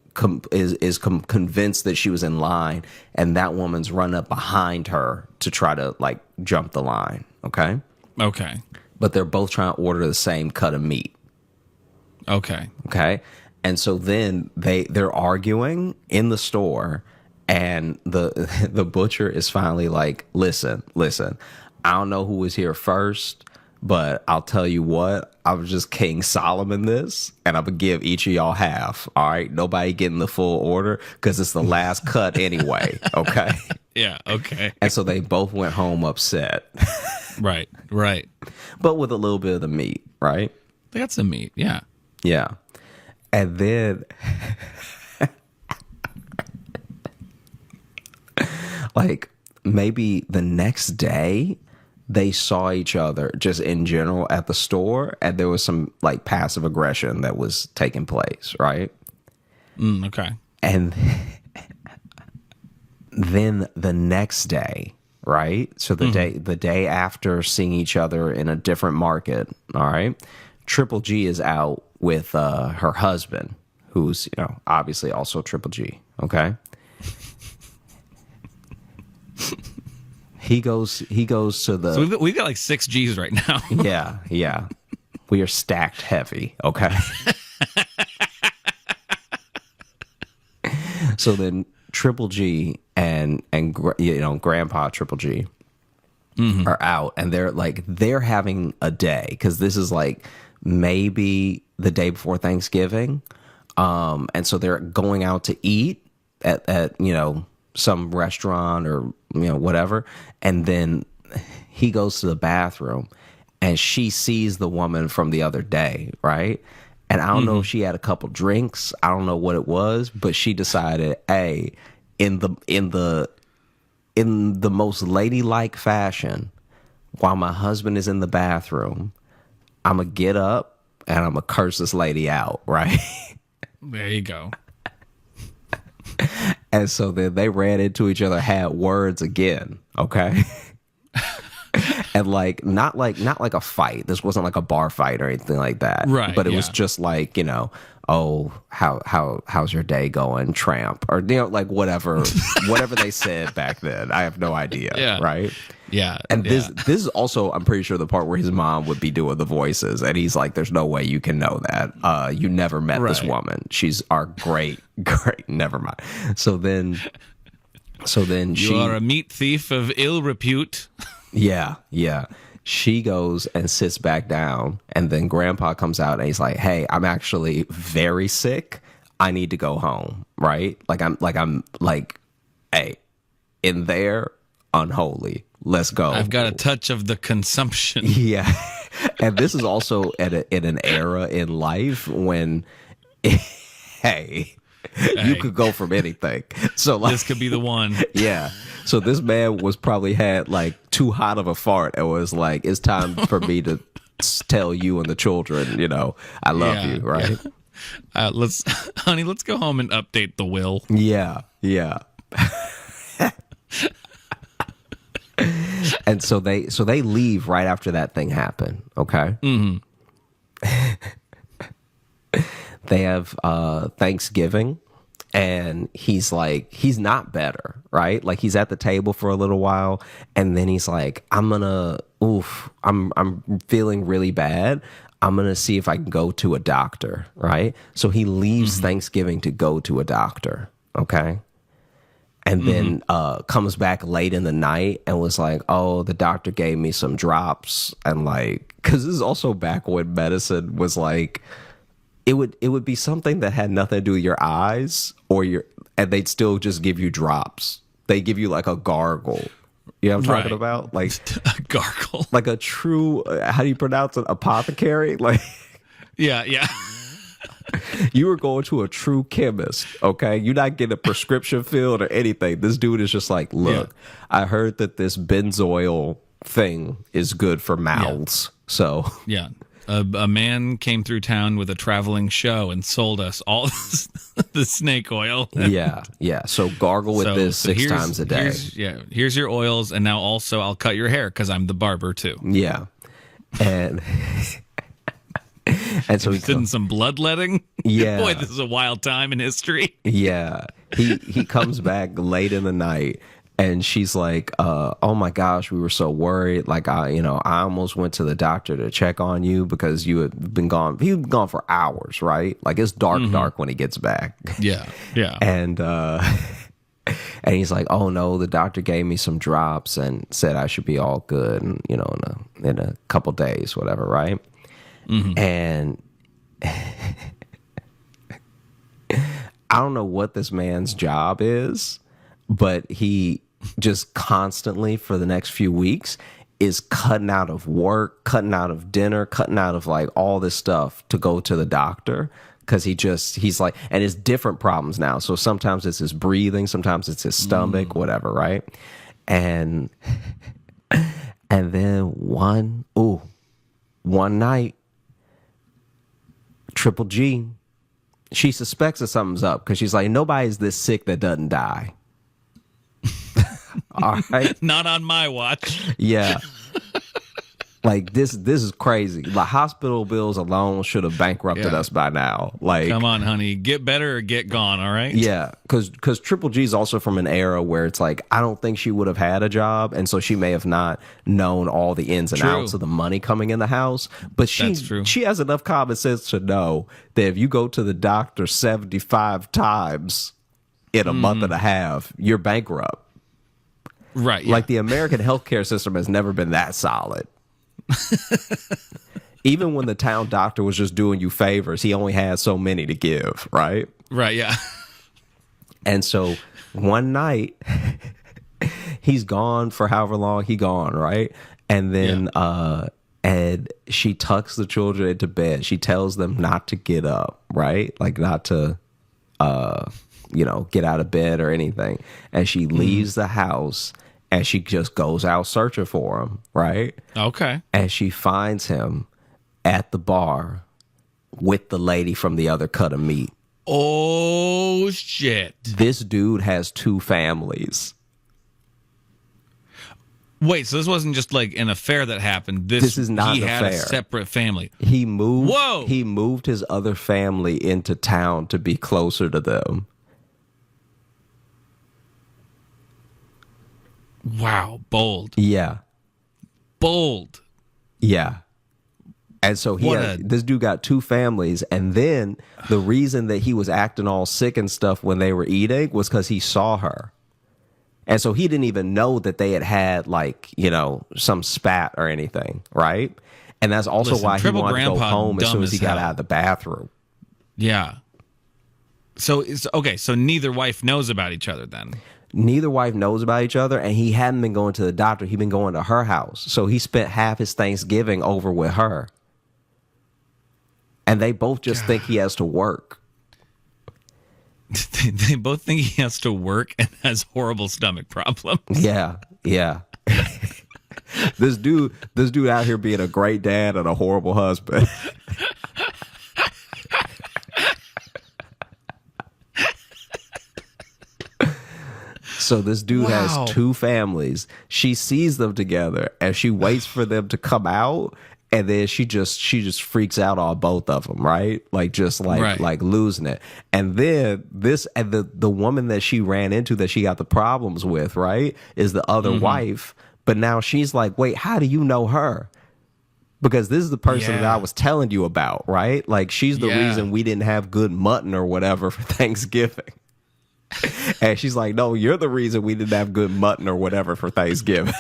is convinced that she was in line, and that woman's run up behind her to try to like jump the line. Okay. But they're both trying to order the same cut of meat. Okay. And so then they're arguing in the store, and the butcher is finally like, listen, I don't know who was here first, but I'll tell you what, I was just King Solomon this, and I'm going to give each of y'all half. All right? Nobody getting the full order because it's the last cut anyway. Okay? Yeah, okay. And so they both went home upset. Right. But with a little bit of the meat, right? They got some meat, yeah. Yeah. And then, like, maybe the next day, they saw each other just in general at the store, and there was some like passive aggression that was taking place, right? Okay. And then the next day, right? So the day after seeing each other in a different market, all right? Triple G is out with her husband, who's, obviously also Triple G, okay? He goes to the... So we've got like 6 Gs right now. Yeah. We are stacked heavy, okay? So then Triple G and Grandpa Triple G are out, and they're having a day, because this is like maybe the day before Thanksgiving. And so they're going out to eat at some restaurant or whatever, and then he goes to the bathroom, and she sees the woman from the other day, right? And I don't know if she had a couple drinks, I don't know what it was, but she decided, hey, in the most ladylike fashion, while my husband is in the bathroom, I'm gonna get up and I'm gonna curse this lady out, right? There you go. And so then they ran into each other, had words again, okay? And not like a fight. This wasn't like a bar fight or anything like that. Right. But it was just like, oh, how's your day going, tramp? Or like whatever they said back then. I have no idea. Yeah. Right? Yeah. And this is also, I'm pretty sure, the part where his mom would be doing the voices, and he's like, there's no way you can know that. You never met this woman. She's our great, never mind. So then you are a meat thief of ill repute. Yeah. She goes and sits back down, and then Grandpa comes out and he's like, hey, I'm actually very sick. I need to go home, right? I'm like, hey, in there, unholy. Let's go. I've got a touch of the consumption. Yeah. And this is also in an era in life when, hey, you could go from anything. So this could be the one. Yeah. So this man was probably had like too hot of a fart and was like, it's time for me to tell you and the children, I love you, right? Yeah. Let's go home and update the will. Yeah. And so they leave right after that thing happened, okay? Mm-hmm. They have Thanksgiving, and he's like, he's not better, right? Like he's at the table for a little while, and then he's like, I'm feeling really bad. I'm gonna see if I can go to a doctor, right? So he leaves Thanksgiving to go to a doctor, okay? And then comes back late in the night and was like, oh, the doctor gave me some drops. And like, because this is also back when medicine was like, it would be something that had nothing to do with your eyes and they'd still just give you drops. They give you like a gargle. You know what I'm talking about? Like a gargle. Like a true, how do you pronounce it? Apothecary? Like, yeah. you were going to a true chemist, okay? You're not getting a prescription filled or anything. This dude is just like, look, I heard that this benzoyl thing is good for mouths. So yeah, a man came through town with a traveling show and sold us all the snake oil. yeah. So gargle with this 6 times a day. Here's your oils, and now also I'll cut your hair because I'm the barber too. Yeah, and. And so he's in some bloodletting. Yeah, boy, this is a wild time in history. Yeah, he comes back late in the night, and she's like, "Oh my gosh, we were so worried. Like I almost went to the doctor to check on you because you had been gone. You've been gone for hours, right? Like it's dark when he gets back. Yeah. And and he's like, "Oh no, the doctor gave me some drops and said I should be all good, and in a couple days, whatever, right?" And I don't know what this man's job is, but he just constantly for the next few weeks is cutting out of work, cutting out of dinner, cutting out of like all this stuff to go to the doctor. Cause he's like, and it's different problems now. So sometimes it's his breathing, sometimes it's his stomach, whatever. Right. And then one night, Triple G, she suspects that something's up because she's like, nobody's this sick that doesn't die. All right. Not on my watch. Yeah. Like this is crazy. The hospital bills alone should have bankrupted us by now. Like, come on, honey, get better or get gone. All right. Yeah, because Triple G is also from an era where it's like I don't think she would have had a job, and so she may have not known all the ins and outs of the money coming in the house. But she has enough common sense to know that if you go to the doctor 75 times in a month and a half, you're bankrupt. Right. Like the American healthcare system has never been that solid. Even when the town doctor was just doing you favors, he only had so many to give, right? Right, yeah. And so one night, he's gone for however long he gone, right? And then and she tucks the children into bed. She tells them not to get up, right? Like not to get out of bed or anything. And she leaves the house. And she just goes out searching for him, right? Okay. And she finds him at the bar with the lady from the other cut of meat. Oh, shit. This dude has 2 families. Wait, so this wasn't just like an affair that happened. This is not an affair. He had a separate family. He moved his other family into town to be closer to them. Wow, bold. Yeah. Bold. Yeah. And so this dude got 2 families, and then the reason that he was acting all sick and stuff when they were eating was because he saw her. And so he didn't even know that they had like, some spat or anything, right? And that's also why he wanted to go home as soon as he got out of the bathroom. Yeah. So neither wife knows about each other then. Neither wife knows about each other, and he hadn't been going to the doctor. He'd been going to her house. So he spent half his Thanksgiving over with her. And they both just think he has to work. They both think he has to work and has horrible stomach problems. Yeah. This dude out here being a great dad and a horrible husband. So this dude has 2 families. She sees them together and she waits for them to come out. and then she just freaks out on both of them, right? Like just like losing it. And then the woman that she ran into that she got the problems with, right, is the other wife. But now she's like, wait, how do you know her? Because this is the person that I was telling you about, right? Like she's the reason we didn't have good mutton or whatever for Thanksgiving. And she's like, no, you're the reason we didn't have good mutton or whatever for Thanksgiving.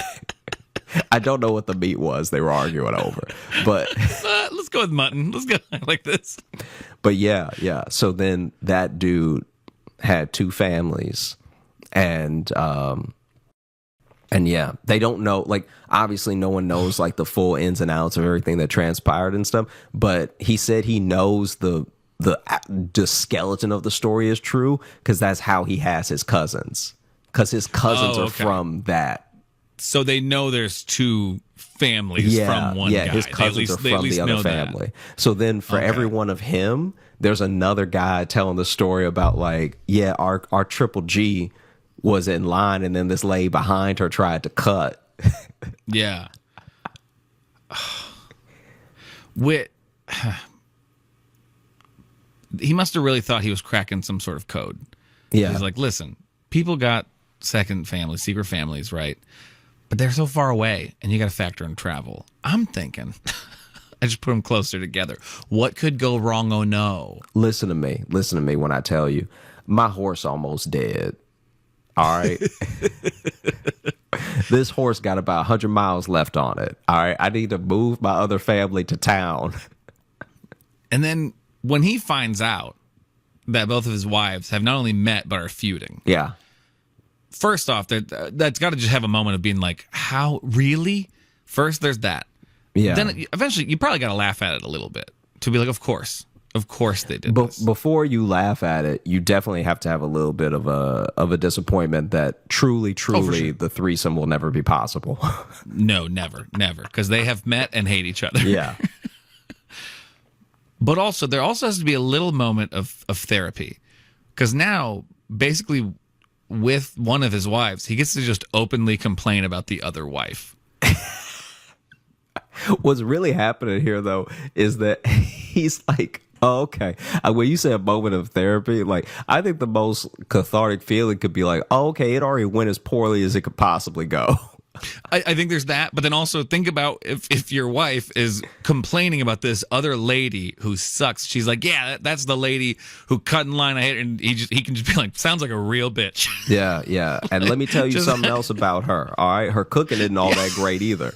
I don't know what the meat was they were arguing over, but let's go with mutton. Let's go like this. But yeah. So then that dude had two families, and yeah, they don't know. Like obviously, no one knows like the full ins and outs of everything that transpired and stuff. But he said he knows the skeleton of the story is true because that's how he has his cousins. Because his cousins are from that. So they know there's two families from one guy. His cousins are from the other family. That. So then for every one of him, there's another guy telling the story about like, our Triple G was in line and then this lady behind her tried to cut. Yeah. He must have really thought he was cracking some sort of code. Yeah. He's like, listen, people got second families, secret families, right? But they're so far away, and you got to factor in travel. I'm thinking, I just put them closer together. What could go wrong? Oh, no. Listen to me when I tell you, my horse almost dead. All right? This horse got about 100 miles left on it. All right? I need to move my other family to town. And then when he finds out that both of his wives have not only met but are feuding. Yeah. First off, that's got to just have a moment of being like, how, really? First, there's that. Yeah. Then eventually, you probably got to laugh at it a little bit to be like, of course they did this. Before you laugh at it, you definitely have to have a little bit of a disappointment that truly, the threesome will never be possible. No, never, because they have met and hate each other. Yeah. But also, there also has to be a little moment of therapy, because now, basically, with one of his wives, he gets to just openly complain about the other wife. What's really happening here, though, is that he's like, oh, okay. When you say a moment of therapy, like, I think the most cathartic feeling could be like, oh, okay, it already went as poorly as it could possibly go. I think there's that, but then also think about if your wife is complaining about this other lady who sucks. She's like, yeah, that's the lady who cut in line. I hate her. And he can just be like, sounds like a real bitch. Yeah. And let me tell you something else about her. All right, her cooking isn't all that great either.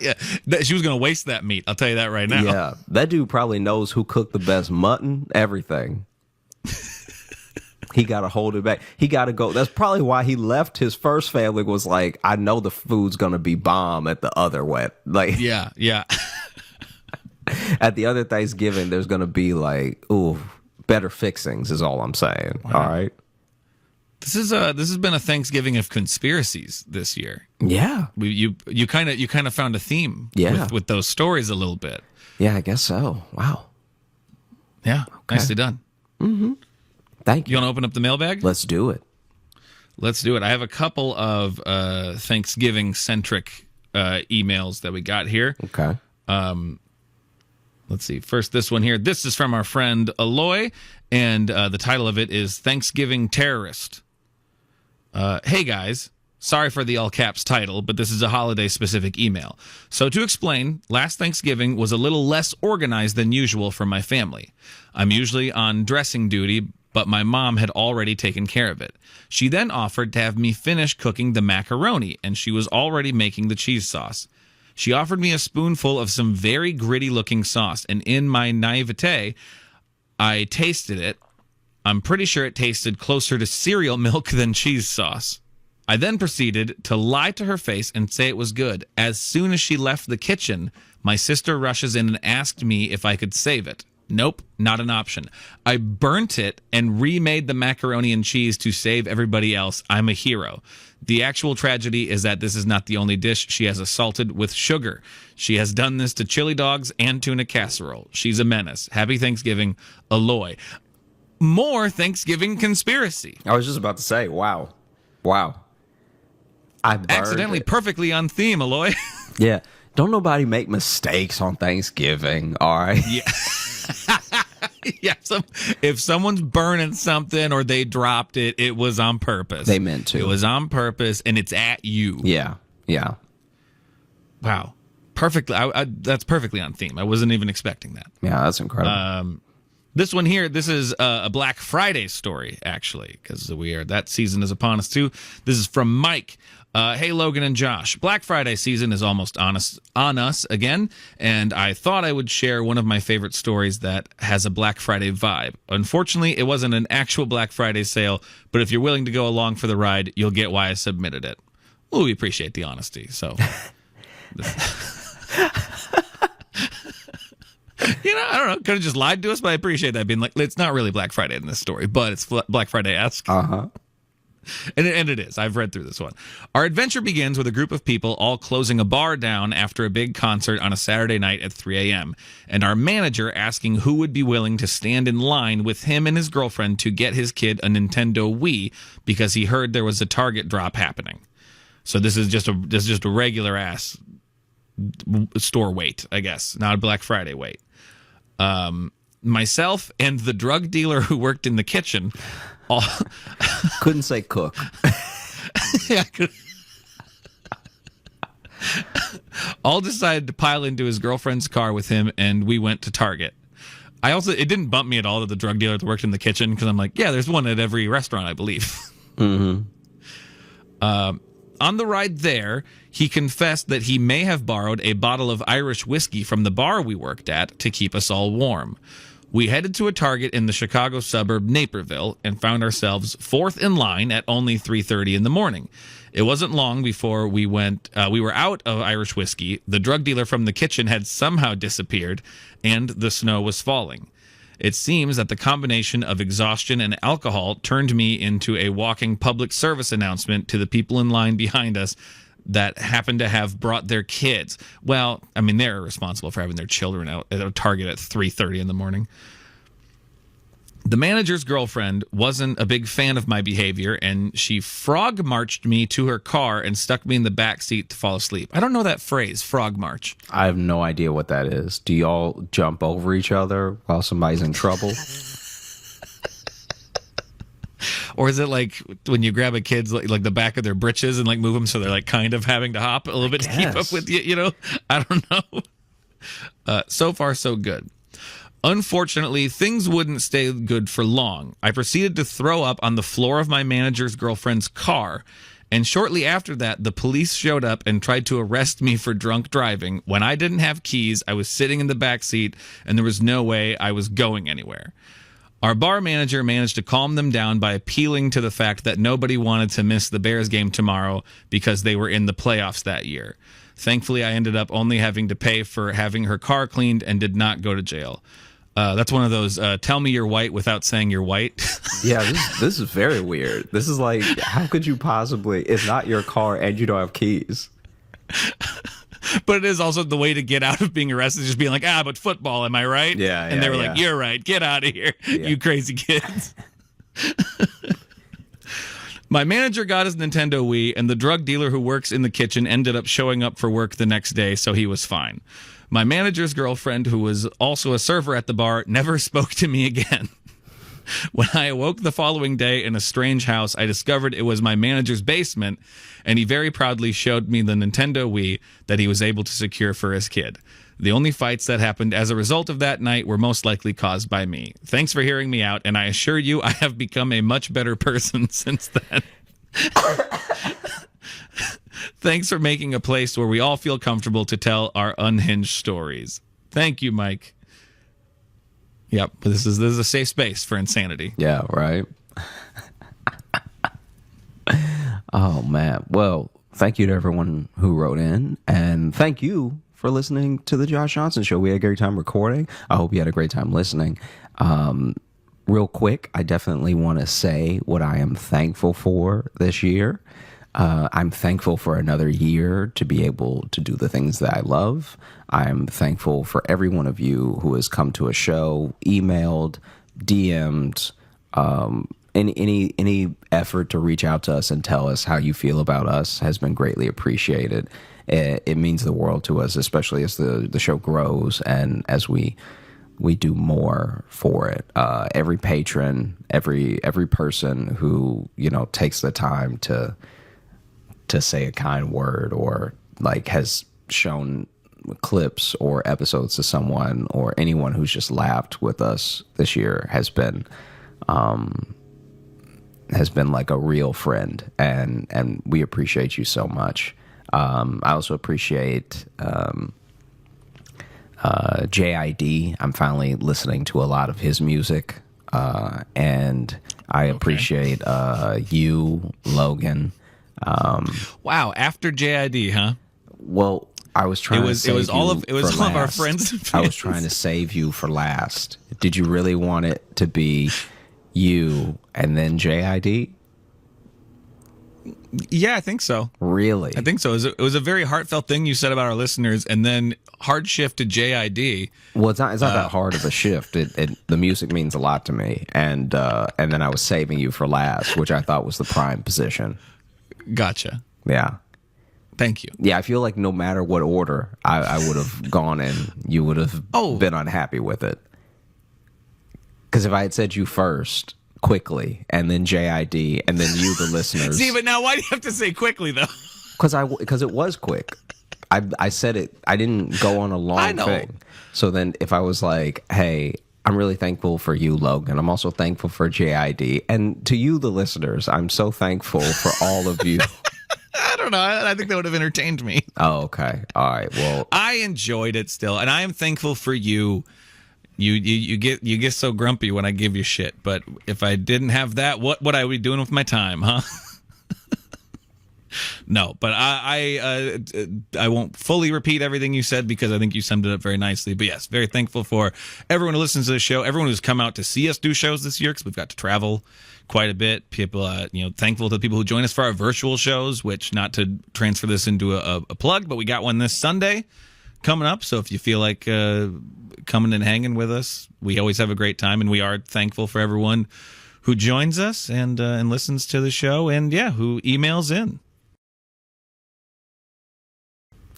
Yeah, she was gonna waste that meat. I'll tell you that right now. Yeah, that dude probably knows who cooked the best mutton. Everything. He got to hold it back. He got to go. That's probably why he left his first family, was like, I know the food's going to be bomb at the other wet. Like, yeah. At the other Thanksgiving, there's going to be like, ooh, better fixings is all I'm saying. Wow. All right. This has been a Thanksgiving of conspiracies this year. Yeah. You kind of found a theme with those stories a little bit. Yeah, I guess so. Wow. Yeah. Okay. Nicely done. Mm-hmm. Thank you. You want to open up the mailbag? Let's do it. I have a couple of Thanksgiving-centric emails that we got here. Okay. Let's see. First, this one here. This is from our friend Aloy, and the title of it is Thanksgiving Terrorist. Hey, guys. Sorry for the all-caps title, but this is a holiday-specific email. So to explain, last Thanksgiving was a little less organized than usual for my family. I'm usually on dressing duty, but my mom had already taken care of it. She then offered to have me finish cooking the macaroni, and she was already making the cheese sauce. She offered me a spoonful of some very gritty-looking sauce, and in my naivete, I tasted it. I'm pretty sure it tasted closer to cereal milk than cheese sauce. I then proceeded to lie to her face and say it was good. As soon as she left the kitchen, my sister rushes in and asked me if I could save it. Nope, not an option. I burnt it and remade the macaroni and cheese to save everybody else. I'm a hero. The actual tragedy is that this is not the only dish she has assaulted with sugar. She has done this to chili dogs and tuna casserole. She's a menace. Happy Thanksgiving, Aloy. More Thanksgiving conspiracy. I was just about to say, wow. I accidentally perfectly on theme, Aloy. Yeah. Don't nobody make mistakes on Thanksgiving, all right? Yeah. Yeah, if someone's burning something or they dropped it, it was on purpose. They meant to. It was on purpose, and it's at you. Yeah. Wow. Perfectly. That's perfectly on theme. I wasn't even expecting that. Yeah, that's incredible. This one here, this is a Black Friday story, actually, because that season is upon us, too. This is from Mike. Hey, Logan and Josh. Black Friday season is almost on us again, and I thought I would share one of my favorite stories that has a Black Friday vibe. Unfortunately, it wasn't an actual Black Friday sale, but if you're willing to go along for the ride, you'll get why I submitted it. Well, we appreciate the honesty, so... I don't know. Could have just lied to us, but I appreciate that being like, it's not really Black Friday in this story, but it's Black Friday-esque. Uh-huh. And it is. I've read through this one. Our adventure begins with a group of people all closing a bar down after a big concert on a Saturday night at 3 a.m., and our manager asking who would be willing to stand in line with him and his girlfriend to get his kid a Nintendo Wii because he heard there was a Target drop happening. So this is just a regular ass store wait, I guess, not a Black Friday wait. Myself and the drug dealer who worked in the kitchen couldn't say cook. Yeah, all decided to pile into his girlfriend's car with him, and we went to Target. It didn't bump me at all that the drug dealer worked in the kitchen, because I'm like, yeah, there's one at every restaurant, I believe. Mm-hmm. On the ride there, he confessed that he may have borrowed a bottle of Irish whiskey from the bar we worked at to keep us all warm. We headed to a Target in the Chicago suburb Naperville and found ourselves fourth in line at only 3:30 in the morning. It wasn't long before we were out of Irish whiskey, the drug dealer from the kitchen had somehow disappeared, and the snow was falling. It seems that the combination of exhaustion and alcohol turned me into a walking public service announcement to the people in line behind us that happened to have brought their kids. Well, I mean, they're responsible for having their children out at a Target at 3:30 in the morning. The manager's girlfriend wasn't a big fan of my behavior, and she frog marched me to her car and stuck me in the back seat to fall asleep. I don't know that phrase, frog march. I have no idea what that is. Do y'all jump over each other while somebody's in trouble? Or is it like when you grab a kid's like the back of their britches and like move them so they're like kind of having to hop a little bit to keep up with you, you know? I don't know. So far, so good. Unfortunately, things wouldn't stay good for long. I proceeded to throw up on the floor of my manager's girlfriend's car, and shortly after that, the police showed up and tried to arrest me for drunk driving. When I didn't have keys, I was sitting in the back seat, and there was no way I was going anywhere. Our bar manager managed to calm them down by appealing to the fact that nobody wanted to miss the Bears game tomorrow because they were in the playoffs that year. Thankfully, I ended up only having to pay for having her car cleaned and did not go to jail. That's one of those, tell me you're white without saying you're white. Yeah, this is very weird. This is like, how could you possibly, it's not your car and you don't have keys. But it is also the way to get out of being arrested, just being like, but football, am I right? Yeah. And they were like, you're right, get out of here, you crazy kids. My manager got his Nintendo Wii, and the drug dealer who works in the kitchen ended up showing up for work the next day, so he was fine. My manager's girlfriend, who was also a server at the bar, never spoke to me again. When I awoke the following day in a strange house, I discovered it was my manager's basement, and he very proudly showed me the Nintendo Wii that he was able to secure for his kid. The only fights that happened as a result of that night were most likely caused by me. Thanks for hearing me out, and I assure you I have become a much better person since then. Thanks for making a place where we all feel comfortable to tell our unhinged stories. Thank you, Mike. Yep, this is a safe space for insanity. Yeah, right. Oh, man. Well, thank you to everyone who wrote in, and thank you for listening to the Josh Johnson Show. We had a great time recording. I hope you had a great time listening. Real quick, I definitely want to say what I am thankful for this year. I'm thankful for another year to be able to do the things that I love. I'm thankful for every one of you who has come to a show, emailed, DM'd, any effort to reach out to us and tell us how you feel about us has been greatly appreciated. it means the world to us, especially as the show grows and as we do more for it. Every patron, every person who, you know, takes the time to say a kind word, or like has shown clips or episodes to someone, or anyone who's just laughed with us this year has been like a real friend, and we appreciate you so much. I also appreciate JID. I'm finally listening to a lot of his music, and I appreciate you, Logan. Wow, after JID, huh? Well, I was trying to save all you of for our last. friends. And I was trying to save you for last. Did you really want it to be you and then JID? Yeah, I think so. Really? I think so. It was a very heartfelt thing you said about our listeners, and then hard shift to JID. Well, it's not that hard of a shift. The music means a lot to me, and then I was saving you for last, which I thought was the prime position. Gotcha. Yeah. Thank you. Yeah, I feel like no matter what order I would have gone in, you would have been unhappy with it. Because if I had said you first, quickly, and then JID, and then you, the listeners. See, but now why do you have to say quickly, though? Because it was quick. I said it. I didn't go on a long thing. So then if I was like, hey, I'm really thankful for you, Logan. I'm also thankful for JID. And to you, the listeners, I'm so thankful for all of you. I don't know. I think that would have entertained me. Oh, okay. All right. Well, I enjoyed it still, and I am thankful for you. You get so grumpy when I give you shit, but if I didn't have that, what would I be doing with my time, huh? No, but I won't fully repeat everything you said because I think you summed it up very nicely. But yes, very thankful for everyone who listens to the show, everyone who's come out to see us do shows this year, because we've got to travel quite a bit. People, thankful to the people who join us for our virtual shows, which, not to transfer this into a plug, but we got one this Sunday coming up. So if you feel like coming and hanging with us, we always have a great time, and we are thankful for everyone who joins us and listens to the show, and who emails in.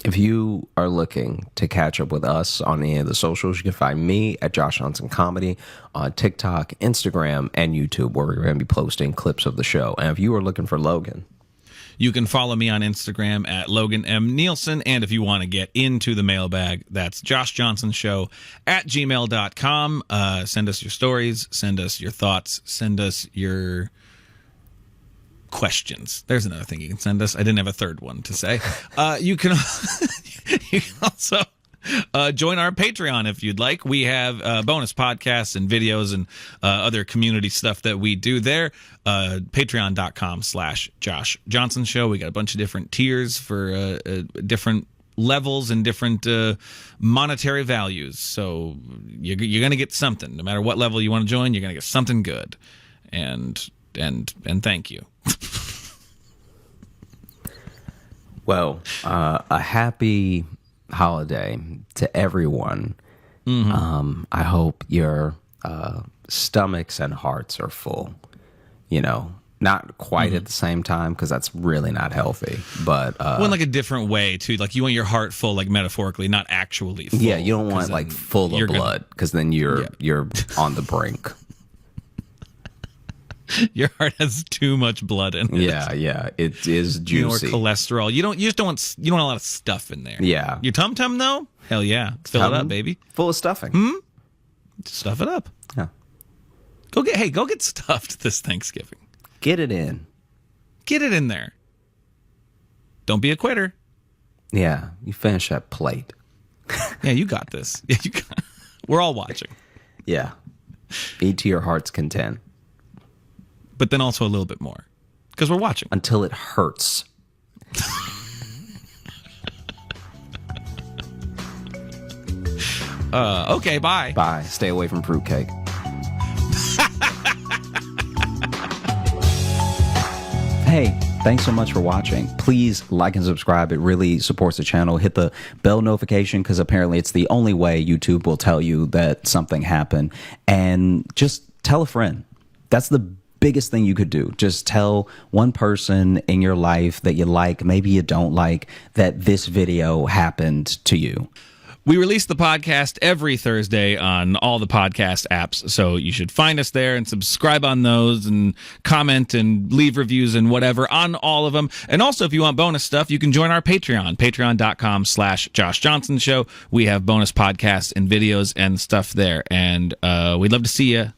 if you are looking to catch up with us on any of the socials, you can find me at Josh Johnson Comedy on TikTok, Instagram, and YouTube, where we're going to be posting clips of the show. And if you are looking for Logan, you can follow me on Instagram at Logan M. Nielsen. And if you want to get into the mailbag, that's joshjohnsonshow at gmail.com. Send us your stories, send us your thoughts, send us your questions. There's another thing you can send us. I didn't have a third one to say. You can also join our Patreon if you'd like. We have bonus podcasts and videos and other community stuff that we do there. Patreon.com/Josh Johnson Show. We got a bunch of different tiers for different levels and different monetary values. So you're going to get something. No matter what level you want to join, you're going to get something good. And thank you. Well, a happy holiday to everyone. Mm-hmm. I hope your stomachs and hearts are full. You know, not quite at the same time, because that's really not healthy. But well, in like a different way too. Like you want your heart full, like metaphorically, not actually full. Yeah, you don't want like full of blood, because then you're on the brink. Your heart has too much blood in it. Yeah, it is juicy. Or cholesterol. You just don't want a lot of stuff in there. Yeah. Your tum tum though? Hell yeah, fill it up, baby. Full of stuffing. Stuff it up. Yeah. Go get stuffed this Thanksgiving. Get it in. Get it in there. Don't be a quitter. Yeah, you finish that plate. Yeah, you got this. Yeah, we're all watching. Yeah. Eat to your heart's content. But then also a little bit more, because we're watching. Until it hurts. Okay, bye. Bye. Stay away from fruitcake. Hey, thanks so much for watching. Please like and subscribe. It really supports the channel. Hit the bell notification, because apparently it's the only way YouTube will tell you that something happened. And just tell a friend. That's the biggest thing you could do. Just tell one person in your life that you like, maybe you don't like, that this video happened to you. We release the podcast every Thursday on all the podcast apps, so you should find us there and subscribe on those and comment and leave reviews and whatever on all of them. And also, if you want bonus stuff, you can join our Patreon, patreon.com/Josh Johnson Show. We have bonus podcasts and videos and stuff there, and we'd love to see you